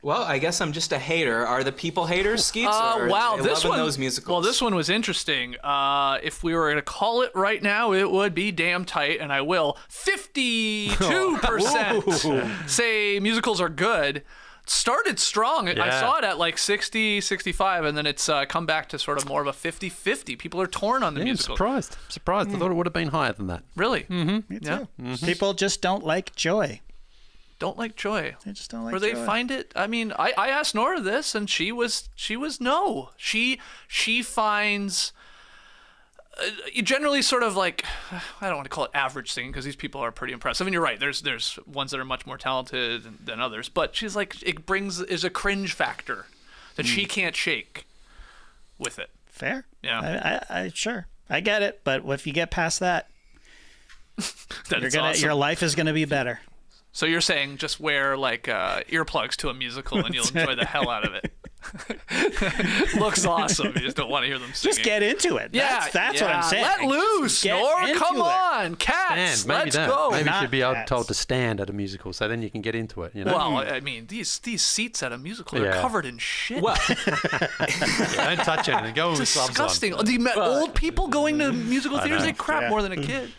Well, I guess I'm just a hater. Are the people haters, Skeets? Or Wow, are they this loving one. those musicals? Well, this one was interesting. If we were going to call it right now, it would be damn tight, and I will. 52% say musicals are good. Started strong. I Yeah. saw it at like 60, 65, and then it's come back to sort of more of a 50-50. People are torn on the I'm musical. surprised. I thought it would have been higher than that. Really? Me too. People just don't like joy. Don't like joy. They just don't like Or they joy. find it. I mean, I asked Nora this, and she was no. She finds generally sort of like, I don't want to call it average singing because these people are pretty impressive. And you're right. There's ones that are much more talented than others. But she's like, is a cringe factor that she can't shake with it. Fair. Yeah. I sure. I get it, but if you get past that, Awesome. your life is gonna be better. So you're saying just wear like earplugs to a musical and you'll enjoy the hell out of it. Looks awesome. You just don't want to hear them singing. Just get into it. That's what I'm saying. Let loose, Get Nor. into Come it. on, cats. Stand, maybe Let's that. go. Maybe you Not should be cats. told to stand at a musical, so then you can get into it. You know. Well, I mean, these seats at a musical are Yeah. covered in shit. Well, Don't touch anything. Go with gloves on. Disgusting. The old people going to musical theaters, they crap more than a kid.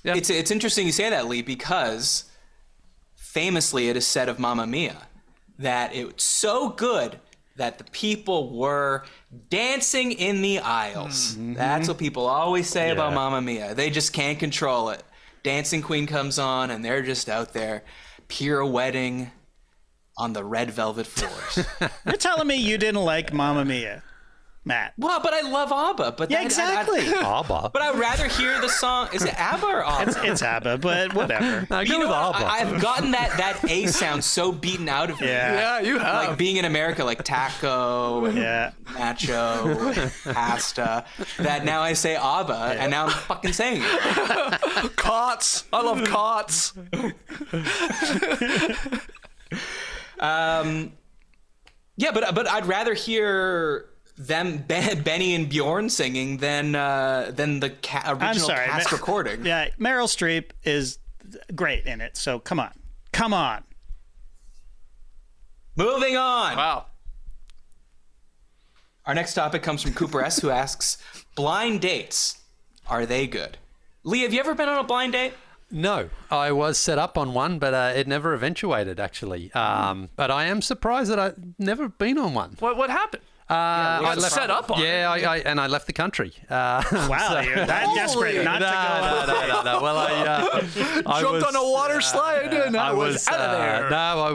Yeah. it's interesting you say that, Leigh, because famously it is said of Mamma Mia that it's so good that the people were dancing in the aisles. That's what people always say about Mamma Mia. They just can't control it. Dancing Queen comes on, and they're just out there pirouetting on the red velvet floors. You're telling me you didn't like Mamma Mia, Matt? Well, but I love ABBA. But Exactly. ABBA. But I'd rather hear the song. Is it ABBA or ABBA? It's ABBA, but whatever. No, You go know with what? ABBA. I've gotten that A sound so beaten out of me. Yeah, you have. Like being in America, like taco and nacho and pasta, that now I say ABBA, and now I'm fucking saying it. Cots. I love cots. Yeah, but I'd rather hear them Benny and Bjorn singing than the original cast recording. Yeah, Meryl Streep is great in it. So come on. Moving on. Wow. Our next topic comes from Cooper S, who asks, blind dates, are they good? Leigh, have you ever been on a blind date? No, I was set up on one, but it never eventuated, actually. But I am surprised that I've never been on one. What happened? I got set up on it. Yeah, I left the country. Wow, you're that desperate not to go out. No. Well, I Jumped on a water slide and I was out of there. I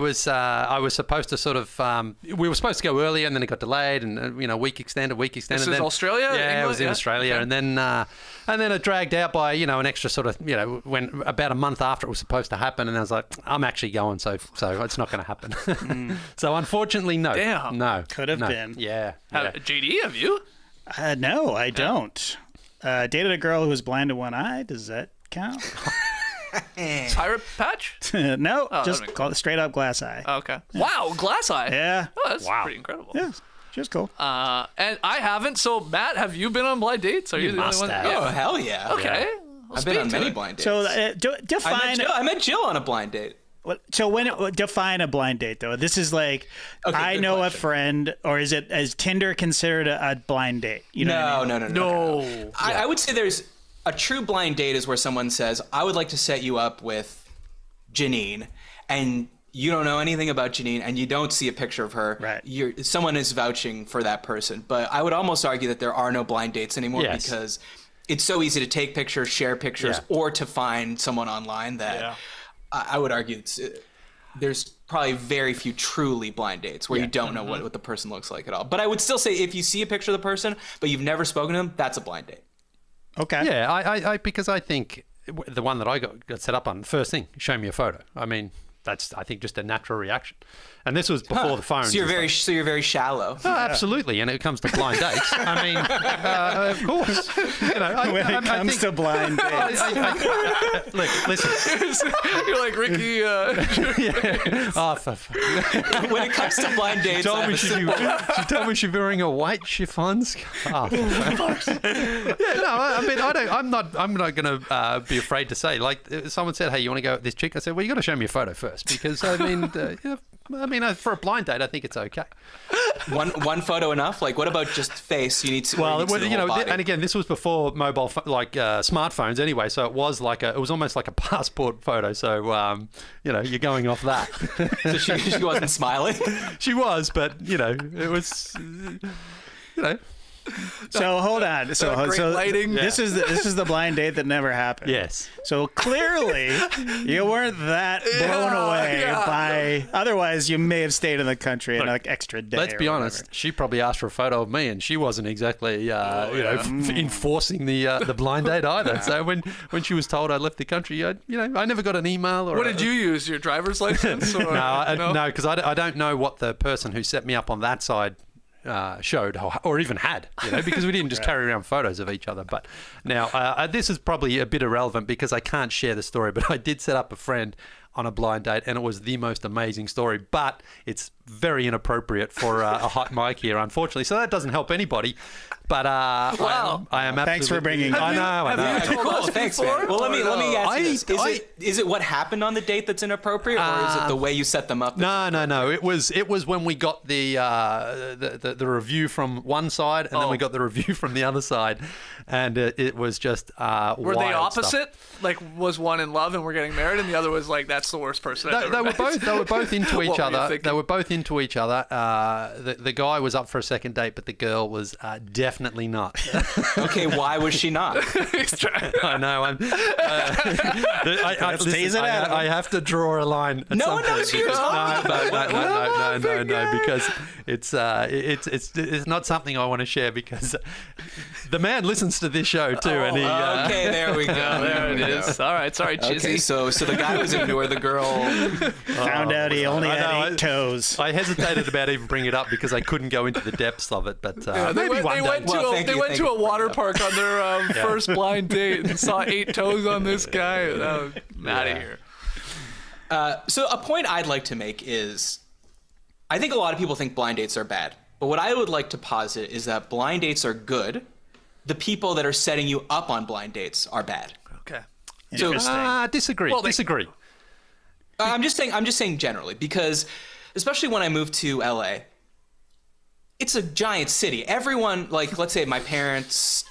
was supposed to sort of. We were supposed to go earlier, and then it got delayed, and week extended. This and is then, Australia? Yeah, England? it was in Australia, Okay. and then it dragged out by an extra sort of when about a month after it was supposed to happen, and I was like, I'm actually going, so it's not going to happen. So unfortunately, no. Damn. No. Could have been. Yeah. JD, have you? No, I don't. Dated a girl who was blind in one eye. Does that count? Pirate Patch? No, Oh, just that'd be call it straight up glass eye. Okay. Wow, glass eye. Yeah. Oh, that's pretty incredible. Yeah, just cool. And I haven't. So, Matt, have you been on blind dates? Are you the must only one? have. Oh, Yeah. hell yeah. Okay. Well, I've been on speak to many it. blind dates. So define. I met Jill on a blind date. Define a blind date though. This is like Okay, I good know question. a friend, or is Tinder considered a blind date? You know what I mean? No. I would say there's a true blind date is where someone says, I would like to set you up with Janine, and you don't know anything about Janine and you don't see a picture of her. Right. Someone is vouching for that person. But I would almost argue that there are no blind dates anymore because it's so easy to take pictures, share pictures, or to find someone online that I would argue there's probably very few truly blind dates where you don't know what the person looks like at all. But I would still say if you see a picture of the person, but you've never spoken to them, that's a blind date. Okay. Yeah, I because I think the one that I got set up on, first thing, show me a photo. I mean, that's, I think, just a natural reaction. And this was before the phone. So you're very shallow. Oh, absolutely. And it comes to blind dates. I mean, of course. When it comes to blind dates. Look, listen. You're like Ricky. When it comes to blind dates, She told me she's wearing a white chiffon scarf. I'm not going to be afraid to say. Like, someone said, "Hey, you want to go with this chick?" I said, "Well, you got to show me a photo first, because I mean, for a blind date, I think it's okay." One photo enough? Like, what about just face? You need to. Well, you need to see the whole body. and again, this was before mobile, smartphones anyway. So it was almost like a passport photo. So you're going off that. So she wasn't smiling. She was, but it was, So hold on. So lighting. this is the blind date that never happened. Yes. So clearly, you weren't that blown away by. Otherwise, you may have stayed in the country an extra day. Let's be honest. She probably asked for a photo of me, and she wasn't exactly, enforcing the blind date either. So when she was told I left the country, I never got an email or. What did you use? Your driver's license? Or, no, because I don't know what the person who set me up on that side showed or even had, because we didn't just carry around photos of each other. But now this is probably a bit irrelevant because I can't share the story, but I did set up a friend on a blind date, and it was the most amazing story, but it's very inappropriate for a hot mic here, unfortunately. So that doesn't help anybody. But wow. I am absolutely. Thanks for bringing it. I know. Have you told us Thanks, before? man. Well, let me ask you this. I- Is it what happened on the date that's inappropriate, or is it the way you set them up? No. It was when we got the review from one side, and then we got the review from the other side, and it was just Were they wild opposite? stuff. Like, was one in love and we're getting married, and the other was like, that's that's the worst person I've They ever met. were both into each What were you other. thinking? They were both into each other. The guy was up for a second date, but the girl was definitely not. Okay, why was she not? He's trying- I know. tease it out of him. I have to draw a line. At No some one point knows who you're because- talking about. No, because it's not something I want to share because the man listens to this show too, and he. Okay, there we go. There it is. All right, sorry, Chizzy. Okay, so the guy was into her, the girl. Found out he only I had know, 8 toes. I hesitated about even bringing it up because I couldn't go into the depths of it, but They maybe went, one they day. went to Well, a, thank they you, went thank to you a for water bringing park on their first blind date and saw 8 toes on this guy. Matty here. So a point I'd like to make is, I think a lot of people think blind dates are bad, but what I would like to posit is that blind dates are good. The people that are setting you up on blind dates are bad. Okay. So Disagree. Well, disagree. I'm just saying generally, because especially when I moved to LA, it's a giant city. Everyone, like, let's say my parents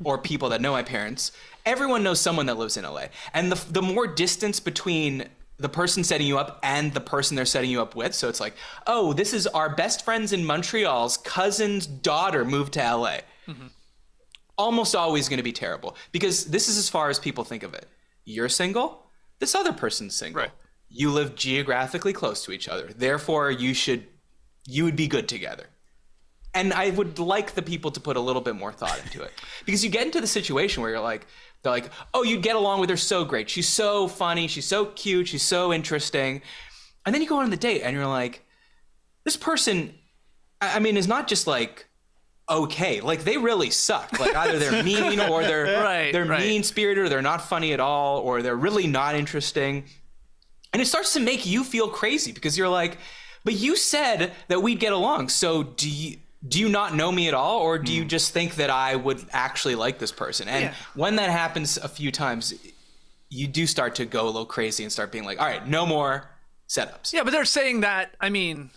or people that know my parents, everyone knows someone that lives in LA. And the more distance between the person setting you up and the person they're setting you up with, so it's like, oh, this is our best friends in Montreal's cousin's daughter moved to LA. Mm-hmm. Almost always going to be terrible, because this is as far as people think of it. You're single, this other person's single. Right. You live geographically close to each other. Therefore, you would be good together. And I would like the people to put a little bit more thought into it, because you get into the situation where they're like, oh, you'd get along with her so great. She's so funny. She's so cute. She's so interesting. And then you go on the date and you're like, this person, I mean, is not just like, okay, like they really suck. Like either they're mean or they're mean-spirited, or they're not funny at all, or they're really not interesting. And it starts to make you feel crazy, because you're like, but you said that we'd get along. So do you not know me at all? Or do you just think that I would actually like this person? And when that happens a few times, you do start to go a little crazy and start being like, all right, no more setups. Yeah, but they're saying that, I mean,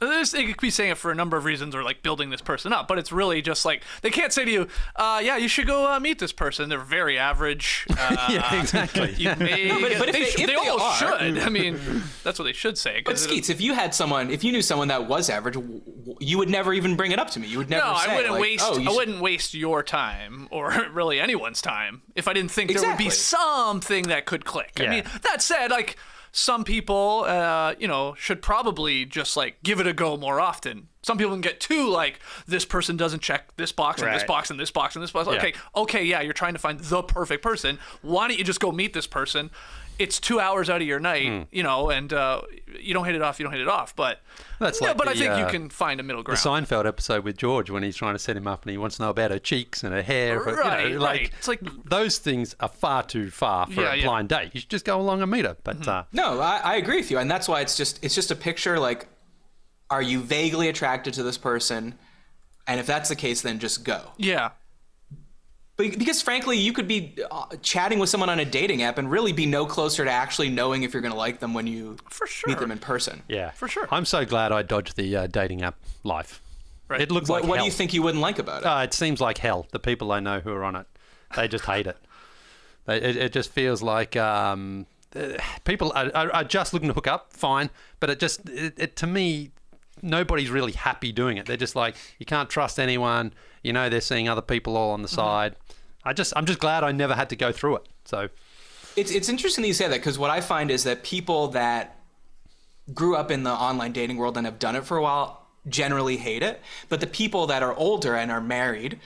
they could be saying it for a number of reasons, or like building this person up, but it's really just like, they can't say to you, yeah, you should go meet this person. They're very average. Yeah, exactly. You may, but if they they all are- should. I mean, that's what they should say. But Skeets, if you knew someone that was average, you would never even bring it up to me. You would never No, say, I wouldn't like, waste. oh, I wouldn't waste your time, or really anyone's time, if I didn't think there would be Exactly. something that could click. Yeah. I mean, that said, like, some people, should probably just like give it a go more often. Some people can get too like, this person doesn't check this box and this Right. box and this box and this box. Okay, yeah, you're trying to find the perfect person. Why don't you just go meet this person? It's 2 hours out of your night, and you don't hit it off. But That's yeah, like but I the, think you can find a middle The ground. Seinfeld episode with George, when he's trying to set him up and he wants to know about her cheeks and her hair. Right. It's like, those things are far too far for a blind date. You should just go along and meet her. But No, I agree with you, and that's why it's just a picture. Like, are you vaguely attracted to this person? And if that's the case, then just go. yeah. Because frankly, you could be chatting with someone on a dating app and really be no closer to actually knowing if you're going to like them when you For sure. meet them in person. yeah, For sure. I'm so glad I dodged the dating app life. Right. It looks What, like what hell. do you think you wouldn't like about it? It seems like hell. The people I know who are on it, they just hate it. It just feels like people are just looking to hook up, fine, but it to me, nobody's really happy doing it. They're just like, you can't trust anyone. They're seeing other people all on the side. I'm just glad I never had to go through it. So It's interesting that you say that, because what I find is that people that grew up in the online dating world and have done it for a while generally hate it. But the people that are older and are married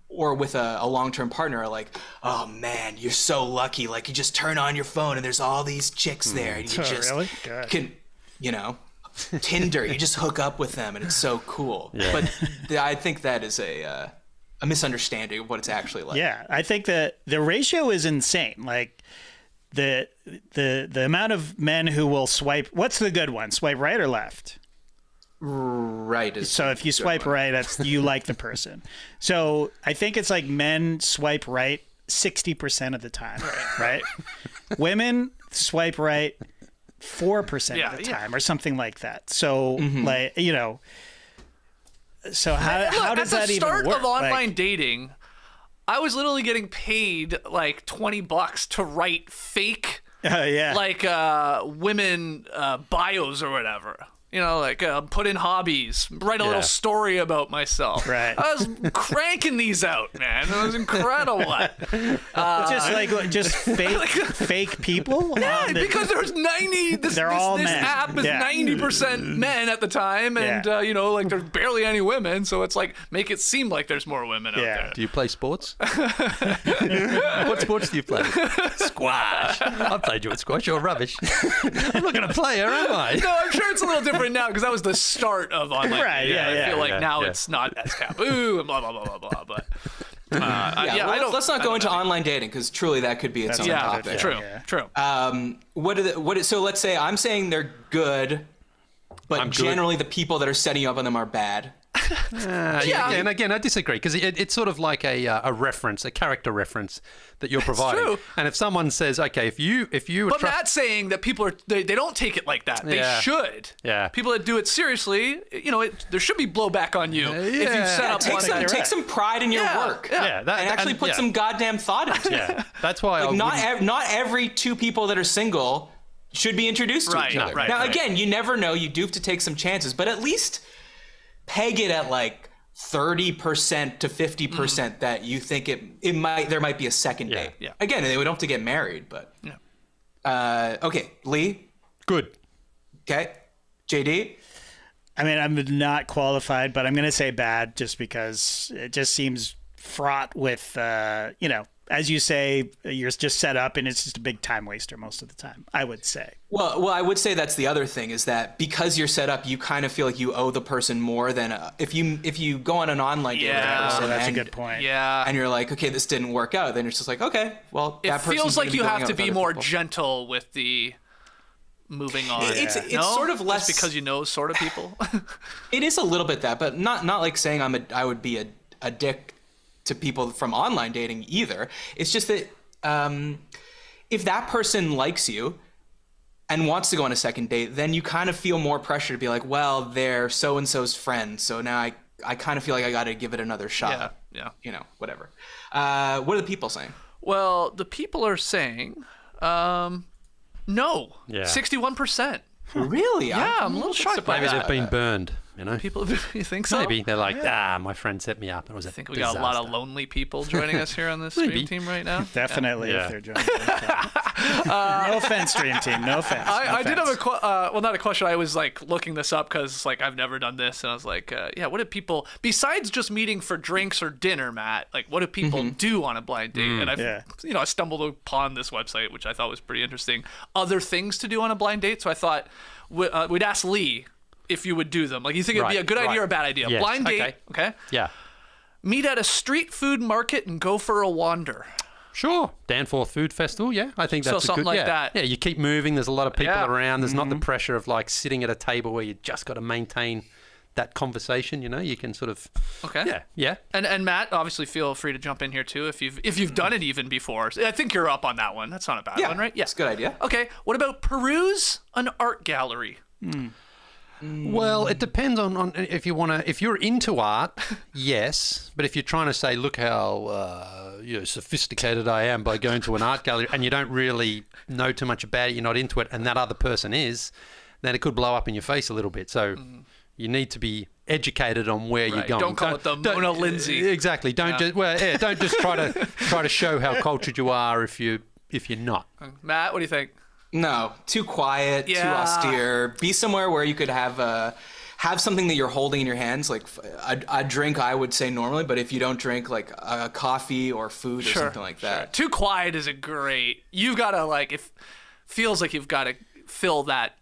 or with a long-term partner are like, oh man, you're so lucky. Like, you just turn on your phone and there's all these chicks there, and you just really? God. can, Tinder, you just hook up with them and it's so cool. Yeah. But I think that is a misunderstanding of what it's actually like. Yeah, I think that the ratio is insane. Like the amount of men who will swipe. What's the good one? Swipe right or left? Right. is So if you the good swipe one. right, that's you like the person. So I think it's like men swipe right 60% of the time, right? Women swipe right 4% of the time, or something like that. So So how does that even work? At the start of online Like, dating, I was literally getting paid like $20 to write fake Yeah. like women bios or whatever. You know, like put in hobbies, write a little story about myself. Right. I was cranking these out, man. It was incredible. Just fake people. Yeah, because there's 90. This men. app is 90% men at the time, and you know, like there's barely any women. So it's like make it seem like there's more women out there. Do you play sports? What sports do you play? Squash. I played you at squash. You're rubbish. I'm not going to play her, am I? No, I'm sure it's a little different now because that was the start of online. Right, dating. yeah, I feel like yeah, now yeah. it's not as taboo and blah blah blah blah blah. But let's not go into online dating because truly that could be its own topic. True. So let's say I'm saying they're good, but generally the people that are setting you up on them are bad. Again, I disagree because it's sort of like a reference, a character reference that you're providing. True. And if someone says, okay, if you, but Matt's saying that people they don't take it like that. They should. Yeah. People that do it seriously, you know, there should be blowback on you if you set up one. Take some pride in your work. and actually put some goddamn thought into it. Yeah, that's why not every two people that are single should be introduced to each other. Now, again, you never know. You do have to take some chances, but at least peg it at like 30% to 50% that you think there might be a second date. Yeah. Again, they don't have to get married, but okay, Leigh. Good. Okay, JD. I mean, I'm not qualified, but I'm going to say bad just because it just seems fraught with, you know, as you say, you're just set up and it's just a big time waster most of the time, I would say. Well, I would say that's the other thing is that because you're set up, you kind of feel like you owe the person more than if you go on an online date with that person. That's a good point. Yeah. And you're like, okay, this didn't work out. Then it's just like, okay, well, it feels like you have to be more gentle with the moving on. It's sort of less just because you know sort of people. It is a little bit that, but not like saying I would be a dick to people from online dating either. It's just that if that person likes you and wants to go on a second date, then you kind of feel more pressure to be like, well, they're so-and-so's friend, so now I kind of feel like I got to give it another shot. Yeah. You know, whatever. What are the people saying? Well, the people are saying no. Yeah. 61%. Really? Yeah, I'm a little shocked by Maybe that. they've been burned, you know? People, you think so? Maybe. They're like, my friend set me up. It was a I think we got a lot of lonely people joining us here on this stream team right now. Definitely, if they're joining. No offense, stream team. No offense. I did have not a question. I was like looking this up because like I've never done this, and I was like, what do people besides just meeting for drinks or dinner, Matt? Like, what do people do on a blind date? And I stumbled upon this website, which I thought was pretty interesting. Other things to do on a blind date. So I thought we'd ask Leigh if you would do them. Like, you think it'd be a good idea or a bad idea? Yes. Blind date, okay? Yeah. Meet at a street food market and go for a wander. Sure. Danforth Food Festival, yeah. I think that's something a good like that. Yeah, you keep moving. There's a lot of people around. There's not the pressure of like sitting at a table where you just got to maintain that conversation, you know. You can sort of Yeah. And Matt, obviously feel free to jump in here too if you've done it even before. I think you're up on that one. That's not a bad one, right? Yeah. It's a good idea. Okay. What about peruse an art gallery? Well, it depends on if you're into art, yes. But if you're trying to say, look how sophisticated I am by going to an art gallery, and you don't really know too much about it, you're not into it, and that other person is, then it could blow up in your face a little bit. So you need to be educated on where you're going. Don't call it the Mona Lindsay. Exactly. Don't just try to show how cultured you are if you're not. Matt, what do you think? No, too quiet, too austere. Be somewhere where you could have something that you're holding in your hands, like a drink, I would say normally, but if you don't drink, like a coffee or food or something like that. Too quiet is you've got to it feels like you've got to fill that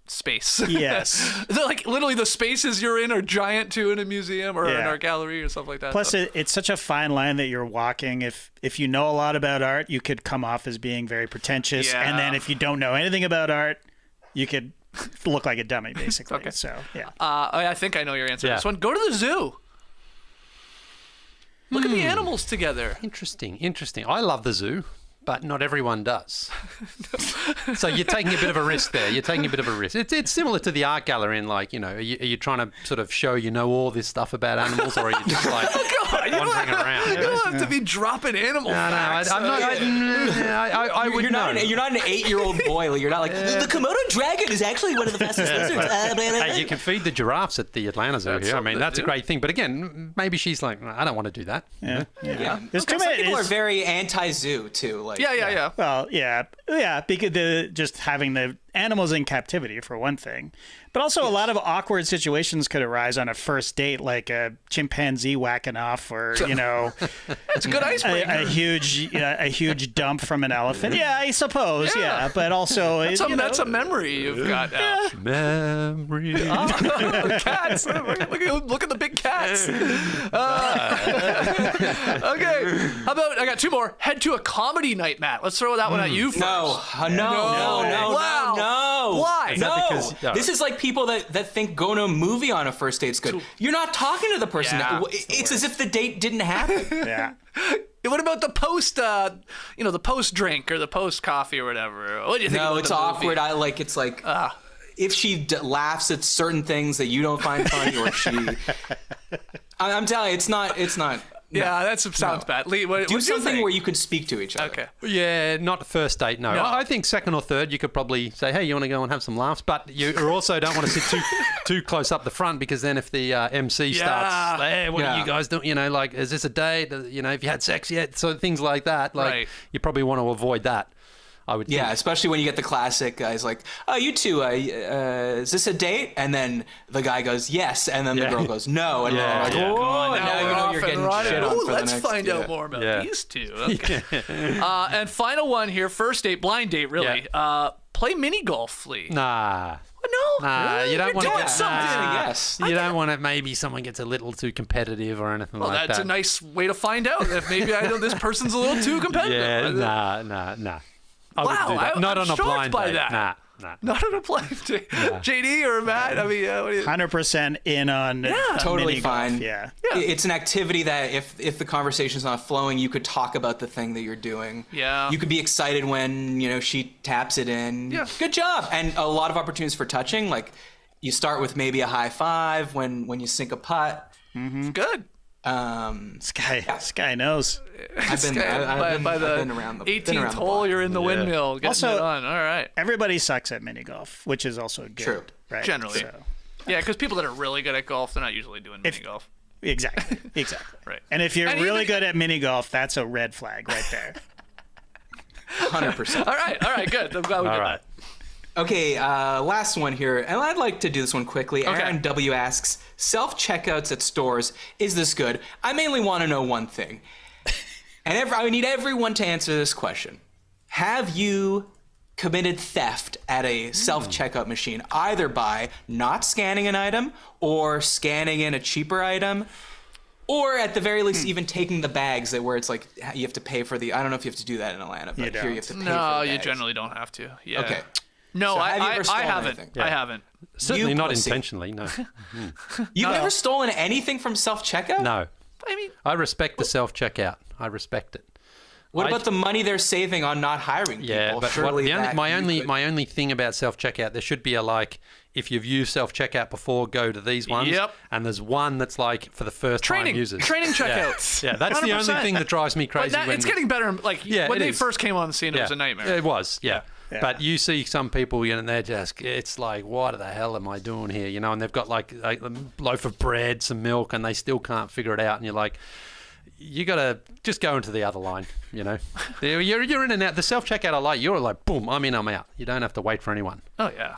space. Yes. Like literally the spaces you're in are giant too in a museum or an art gallery or something like that. Plus it's such a fine line that you're walking. If you know a lot about art, you could come off as being very pretentious. Yeah. And then if you don't know anything about art, you could look like a dummy, basically. Okay. So, yeah. I think I know your answer to this one. Go to the zoo. Look at the animals together. Interesting. I love the zoo. but not everyone does. So you're taking a bit of a risk there. It's similar to the art gallery in, like, are you trying to sort of show all this stuff about animals, or are you just like wandering around? You don't have to be dropping animal facts. I'm not. I would know. You're not an 8-year-old boy. You're not like, the Komodo dragon is actually one of the fastest lizards. Hey, you can feed the giraffes at the Atlanta Zoo here. I mean, that's a great thing. But again, maybe she's like, I don't want to do that. Yeah. There's too Some many. people are very anti-zoo too. Like, Yeah. Well, yeah, because just having the animals in captivity for one thing, but also a lot of awkward situations could arise on a first date, like a chimpanzee whacking off, or It's a good icebreaker. a huge dump from an elephant. Yeah, I suppose. Yeah, but also that's a memory you've got now. Memory. Cats. Look at the big cats. Okay. How about, I got 2 more. Head to a comedy night, Matt. Let's throw that one at you first. No. Wow. No. Why? No. because- This is like people that think going to a movie on a first date's good. You're not talking to the person. Yeah, It's as if the date didn't happen. yeah. What about the post, the post drink or the post coffee or whatever? What do you think? No, about it's the movie? awkward. It's like if she laughs at certain things that you don't find funny, or she. I'm telling you, it's not. Yeah, that sounds bad. Leigh, what Do do you something think? where you can speak to each other. Okay. Yeah, not the first date, no. No. I think second or third, you could probably say, hey, you want to go and have some laughs? But you also don't want to sit too close up the front, because then if the MC starts, hey, what are you guys doing? Like, is this a date? Have you had sex yet? So things like that. Like, Right. you probably want to avoid that, I would think. Yeah, especially when you get the classic guys like, oh, you two, is this a date? And then the guy goes, yes. And then the girl goes, no. And Yeah, we're like, yeah. oh, and now you know you're getting shit on Ooh, for let's the next. find out more about these two. Okay. Yeah. And final one here, first date, blind date, really. Play mini golf, Leigh. Nah. No, Nah, you don't You're want to doing get something. Yes. You don't want to. Maybe someone gets a little too competitive or anything Well, like that. that's a nice way to find out if maybe I know this person's a little too competitive. Yeah, nah. I wouldn't do that. Not I'm on a shocked blind by date. that. Nah. Not on a blind date. JD or Matt? I mean, what do you? 100% in on Totally mini golf, fine. Yeah. It's an activity that if the conversation's not flowing, you could talk about the thing that you're doing. Yeah. You could be excited when, she taps it in. Yeah. Good job. And a lot of opportunities for touching. Like, you start with maybe a high five when you sink a putt. It's good. This guy knows. I've been around the 18th block. hole, you're in the windmill. Getting Also- it on. All right. Everybody sucks at mini golf, which is also good. True. Right? Generally. So, Yeah, because people that are really good at golf, they're not usually doing mini golf. exactly. Right. And if you're And really even- good at mini golf, that's a red flag right there. 100%. All right, good. I'm glad we did that. Okay, last one here, and I'd like to do this one quickly. Okay. Aaron W. asks, self-checkouts at stores, is this good? I mainly want to know one thing, and I need everyone to answer this question. Have you committed theft at a self-checkout machine, either by not scanning an item or scanning in a cheaper item, or at the very least even taking the bags where it's like you have to pay for the, I don't know if you have to do that in Atlanta, but here you have to pay for the No, you bags. generally don't have to. Yeah. Okay. No, So have you ever I stolen haven't. anything? I haven't. Certainly You not pussy. intentionally. No. You've never stolen anything from self-checkout? No. I mean, I respect the self-checkout. I respect it. What about the money they're saving on not hiring people? Yeah, but Surely my only thing about self-checkout, there should be a if you've used self-checkout before, go to these ones. Yep. And there's one that's like for the first time users. Training checkouts. Yeah, that's the only 100%. thing that drives me crazy. But it's getting better. Like when it they is. first came on the scene, it was a nightmare. It was, yeah. But you see some people, they're just, it's like, what the hell am I doing here? And they've got like a loaf of bread, some milk, and they still can't figure it out. And you're like, you got to just go into the other line, You're in and out. The self-checkout I like, you're like, boom, I'm in, I'm out. You don't have to wait for anyone. Oh, yeah.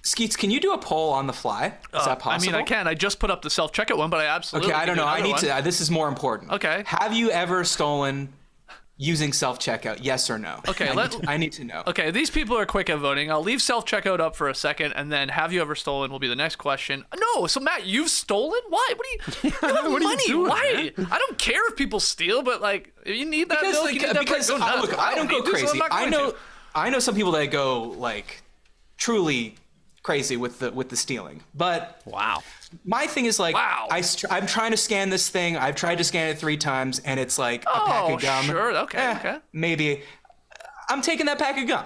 Skeets, can you do a poll on the fly? Is that possible? I mean, I can. I just put up the self-checkout one, but I absolutely Okay, I don't can know. do I need another one. to. This is more important. Okay. Have you ever stolen using self-checkout? Yes or no? Okay, I need to know. Okay, these people are quick at voting. I'll leave self-checkout up for a second, and then have you ever stolen will be the next question. No, so Matt, you've stolen? Why? What do you have what are you money? doing, Why? I don't care if people steal, but if you need that Because, milk, you need that bread, because go nuts. look, I don't go need to, so I'm crazy. not going to. I know some people that go truly crazy with the stealing. But Wow. my thing is like, I'm trying to scan this thing. I've tried to scan it 3 times, and it's like a pack of gum. Sure. Okay. Maybe I'm taking that pack of gum.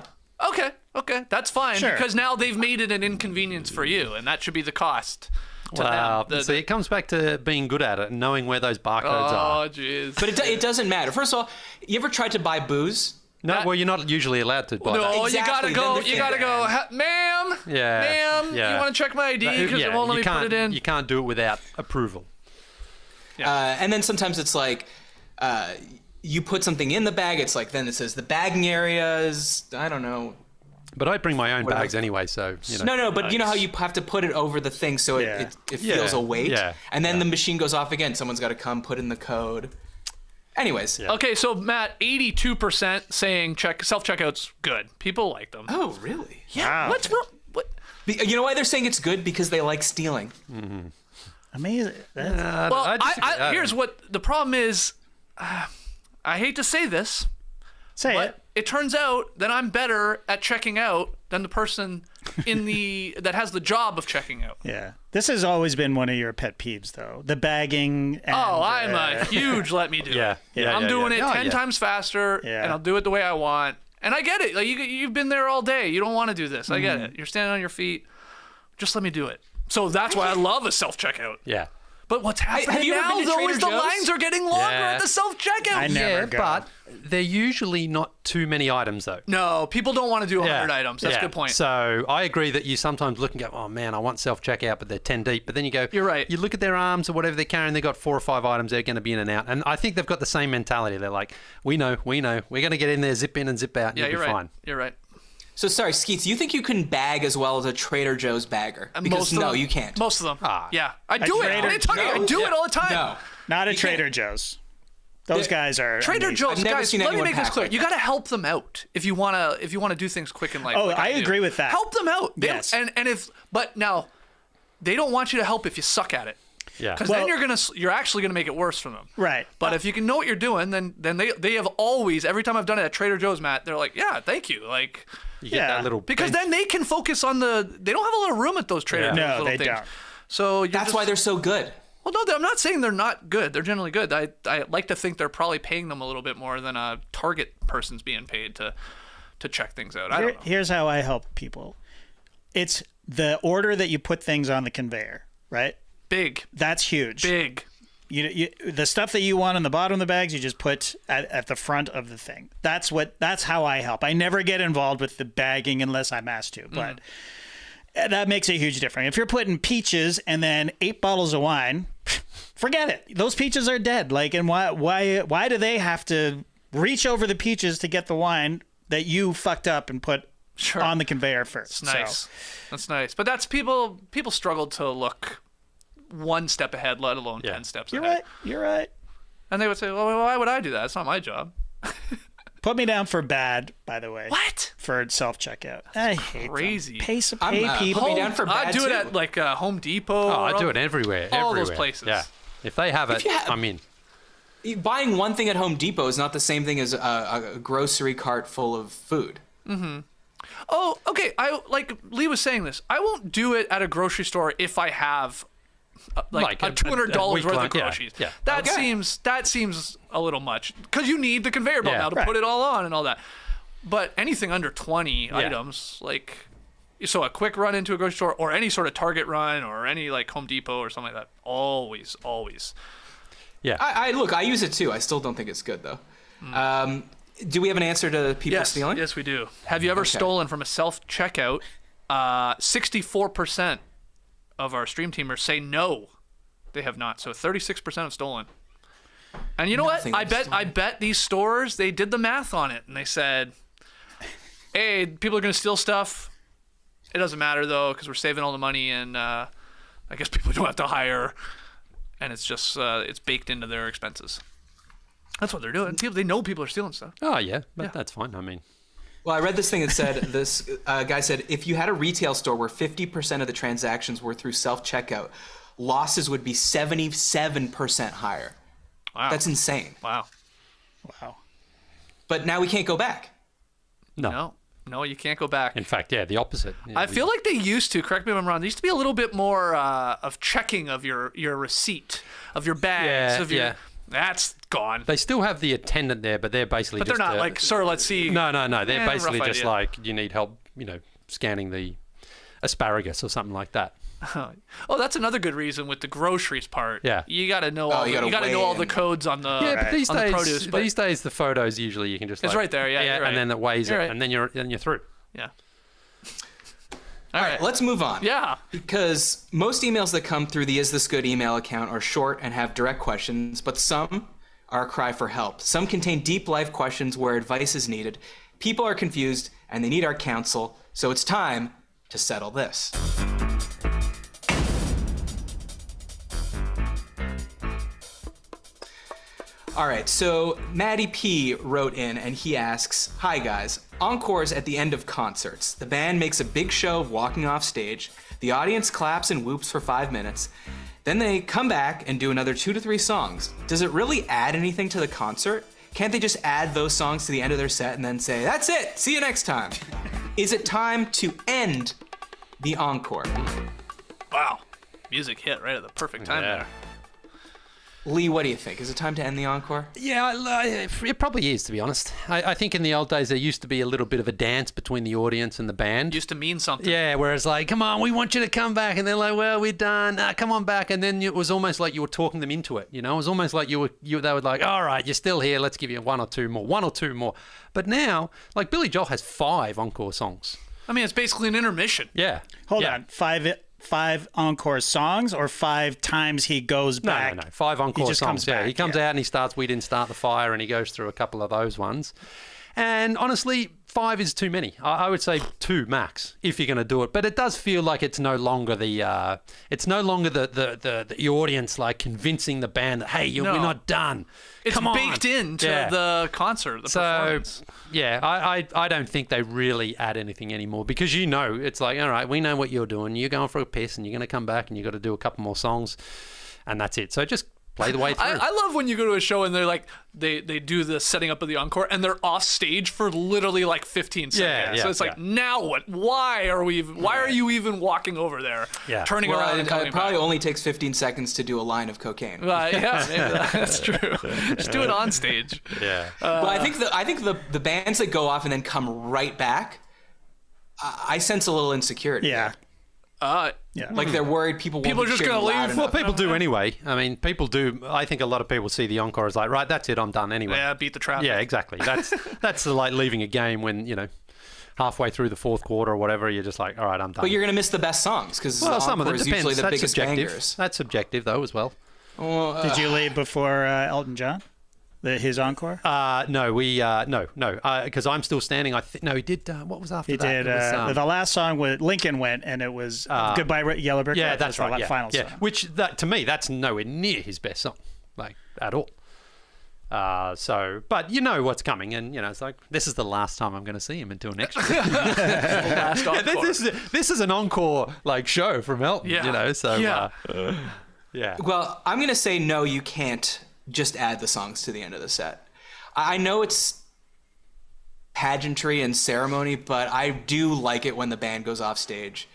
Okay. That's fine Sure. because now they've made it an inconvenience for you, and that should be the cost to them. See, it comes back to being good at it and knowing where those barcodes are. Oh, jeez. But it doesn't matter. First of all, you ever tried to buy booze? No, well, you're not usually allowed to buy that. No, Exactly. you gotta Then go, ma'am. Yeah. Ma'am, Yeah. you want to check my ID because it won't let me put it in. You can't do it without approval. And then sometimes it's like, you put something in the bag. It's like then it says the bagging area is, I don't know. But I bring my own bags anyway, so you know. No, but you know how you have to put it over the thing so it feels a weight, and then the machine goes off again. Someone's got to come put in the code. Anyways, Okay, so Matt, 82% saying self-checkout's good. People like them. Oh, really? Yeah. Wow. What's wrong? What? You know why they're saying it's good? Because they like stealing. Amazing. Well, here's what the problem is. I hate to say this, Say but it. it turns out that I'm better at checking out than the person that has the job of checking out. Yeah. This has always been one of your pet peeves, though. The bagging. And, I'm a huge let me do it. I'm doing it 10 times faster, and I'll do it the way I want. And I get it. Like you've been there all day. You don't want to do this. I get it. You're standing on your feet. Just let me do it. So that's why I love a self-checkout. Yeah. But what's happening have you ever now, been to though, Trader is the Joe's? lines are getting longer at the self-checkout. I never go. But they're usually not too many items, though. No, people don't want to do 100 items. That's a good point. So I agree that you sometimes look and go, oh man, I want self-checkout, but they're 10 deep. But then you go, You're right. You look at their arms or whatever they're carrying, they've got 4 or 5 items they're going to be in and out. And I think they've got the same mentality. They're like, we know. We're going to get in there, zip in and zip out, and Yeah, you'll you're be right. fine. You're right. So sorry, Skeets, you think you can bag as well as a Trader Joe's bagger? Because Most of them, you can't. Most of them. Yeah. I do it. Trader- I do it all the time. No. Not at You Trader can't. Joe's. Those guys are Trader amazing. Joe's, I've never guys, seen let me anyone make this pack clear. like You that. got to help them out if you want to do things quick and light. Oh, like I do. agree with that. Help them out. Yes. But now they don't want you to help if you suck at it. Yeah. Because Well- then you're actually gonna make it worse for them. Right. But if you can know what you're doing, then they have always, every time I've done it at Trader Joe's, Matt, they're like, yeah, thank you, like, You get that little because bench. then they can focus on they don't have a lot of room at those Trader Joe's No, little they things. don't. So That's why they're so good. Well, no, I'm not saying they're not good. They're generally good. I like to think they're probably paying them a little bit more than a Target person's being paid to check things out. I don't know. Here's how I help people. It's the order that you put things on the conveyor, right? Big. That's huge. Big. The stuff that you want on the bottom of the bags, you just put at the front of the thing. That's how I help. I never get involved with the bagging unless I'm asked to, but that makes a huge difference. If you're putting peaches and then 8 bottles of wine, forget it. Those peaches are dead. Like, and why do they have to reach over the peaches to get the wine that you fucked up and put on the conveyor first? It's nice. So, That's nice. But that's people struggle to look one step ahead, let alone 10 steps ahead. You're right. And they would say, well, why would I do that? It's not my job. Put me down for bad, by the way. What? For self-checkout. I hate crazy. them. Pay Put people. me down for bad I do it too. at like Home Depot. Oh, I do it everywhere. All those everywhere. places. Yeah. If they have it, I'm in. Buying one thing at Home Depot is not the same thing as a grocery cart full of food. Oh, okay. Like Leigh was saying this. I won't do it at a grocery store if I have like a $200 week worth long- of groceries. yeah. That seems a little much because you need the conveyor belt now to put it all on and all that. But anything under 20 items, like so a quick run into a grocery store or any sort of Target run or any like Home Depot or something like that, always. Yeah. I use it too. I still don't think it's good though. Do we have an answer to people stealing? Yes, we do. Have you ever stolen from a self-checkout? 64% of our stream teamers say no, they have not. So 36% have stolen. And you know what? I bet these stores, they did the math on it and they said, hey, people are going to steal stuff. It doesn't matter though because we're saving all the money and I guess people don't have to hire and it's just it's baked into their expenses. That's what they're doing. They know people are stealing stuff. Oh, yeah. But that's fine. I mean, Well, I read this thing that said this guy said if you had a retail store where 50% of the transactions were through self-checkout, losses would be 77% higher. Wow. That's insane. Wow. Wow. But now we can't go back. no. No, you can't go back. In fact, yeah, the opposite. Yeah, I feel like they used to, correct me if I'm wrong, there used to be a little bit more of checking of your receipt, of your bags, of your... That's gone. They still have the attendant there, but they're basically But they're not like, sir, let's see. No. They're basically rough just idea. like, you need help, scanning the asparagus or something like that. Oh, that's another good reason with the groceries part. Yeah. You got to know you gotta know all weigh the in. codes on the But these on the days, produce. But these days the photos usually you can just It's right there, yeah, you're right. and then it weighs You're it, right. and then you're through. yeah. All right, let's move on. Yeah. Because most emails that come through the Is This Good email account are short and have direct questions, but some are a cry for help. Some contain deep life questions where advice is needed. People are confused and they need our counsel, so it's time to settle this. All right, so Matty P wrote in and he asks, "Hi guys, encores at the end of concerts. The band makes a big show of walking off stage. The audience claps and whoops for 5 minutes. Then they come back and do another 2 to 3 songs. Does it really add anything to the concert? Can't they just add those songs to the end of their set and then say, that's it, see you next time? Is it time to end the encore?" Wow. Music hit right at the perfect time there. Leigh, what do you think? Is it time to end the encore? Yeah, it probably is, to be honest. I think in the old days there used to be a little bit of a dance between the audience and the band. Used to mean something. Yeah, whereas like, come on, we want you to come back, and they're like, well, we're done. Come on back, and then it was almost like you were talking them into it. It was almost like they were like, all right, you're still here. Let's give you one or two more. But now, like Billy Joel has 5 encore songs. I mean, it's basically an intermission. Yeah. Hold Yeah. on. 5 encore songs or 5 times he goes back? No. 5 encore He just songs. comes Yeah, back, he comes yeah. out and he starts We Didn't Start the Fire, and he goes through a couple of those ones. And honestly, 5 is too many. I would say 2 max if you're going to do it. But it does feel like it's no longer the audience like convincing the band that, hey, we're not done. It's Come on. baked into the concert, the performance. Yeah, I don't think they really add anything anymore, because it's like, all right, we know what you're doing. You're going for a piss and you're going to come back and you've got to do a couple more songs, and that's it. So just play the way through. I love when you go to a show and they're like, they do the setting up of the encore and they're off stage for literally like 15 seconds. So it's like, now what? Why are you even walking over there? Yeah. Turning Well, around and it coming probably back? only takes 15 seconds to do a line of cocaine. Yeah, maybe that's true. Just do it on stage. Yeah. But I think the bands that go off and then come right back, I sense a little insecurity. Yeah. there. Like they're worried people won't People be are just cheering gonna loud leave. enough. Well, people do anyway. I mean, people do. I think a lot of people see the encore as like, right, that's it, I'm done anyway. Yeah, beat the traffic. Yeah, exactly. That's like leaving a game when, halfway through the fourth quarter or whatever, you're just like, all right, I'm done. But you're gonna miss the best songs because well, some of them is depends. usually the That's biggest subjective. bangers. That's subjective though as well. Did you leave before Elton John? His encore? No, because I'm still standing. No, he did. What was after He that? did. It was, The last song with Lincoln went, and it was Goodbye Yellow Brick Road. yeah, that's right. The Yeah, final yeah. song. Which to me, that's nowhere near his best song, like at all. But you know what's coming, and it's like this is the last time I'm going to see him until next year. Last encore. This is an encore like show from Elton. Yeah. Yeah. Well, I'm gonna say no. You can't just add the songs to the end of the set. I know it's pageantry and ceremony, but I do like it when the band goes off stage,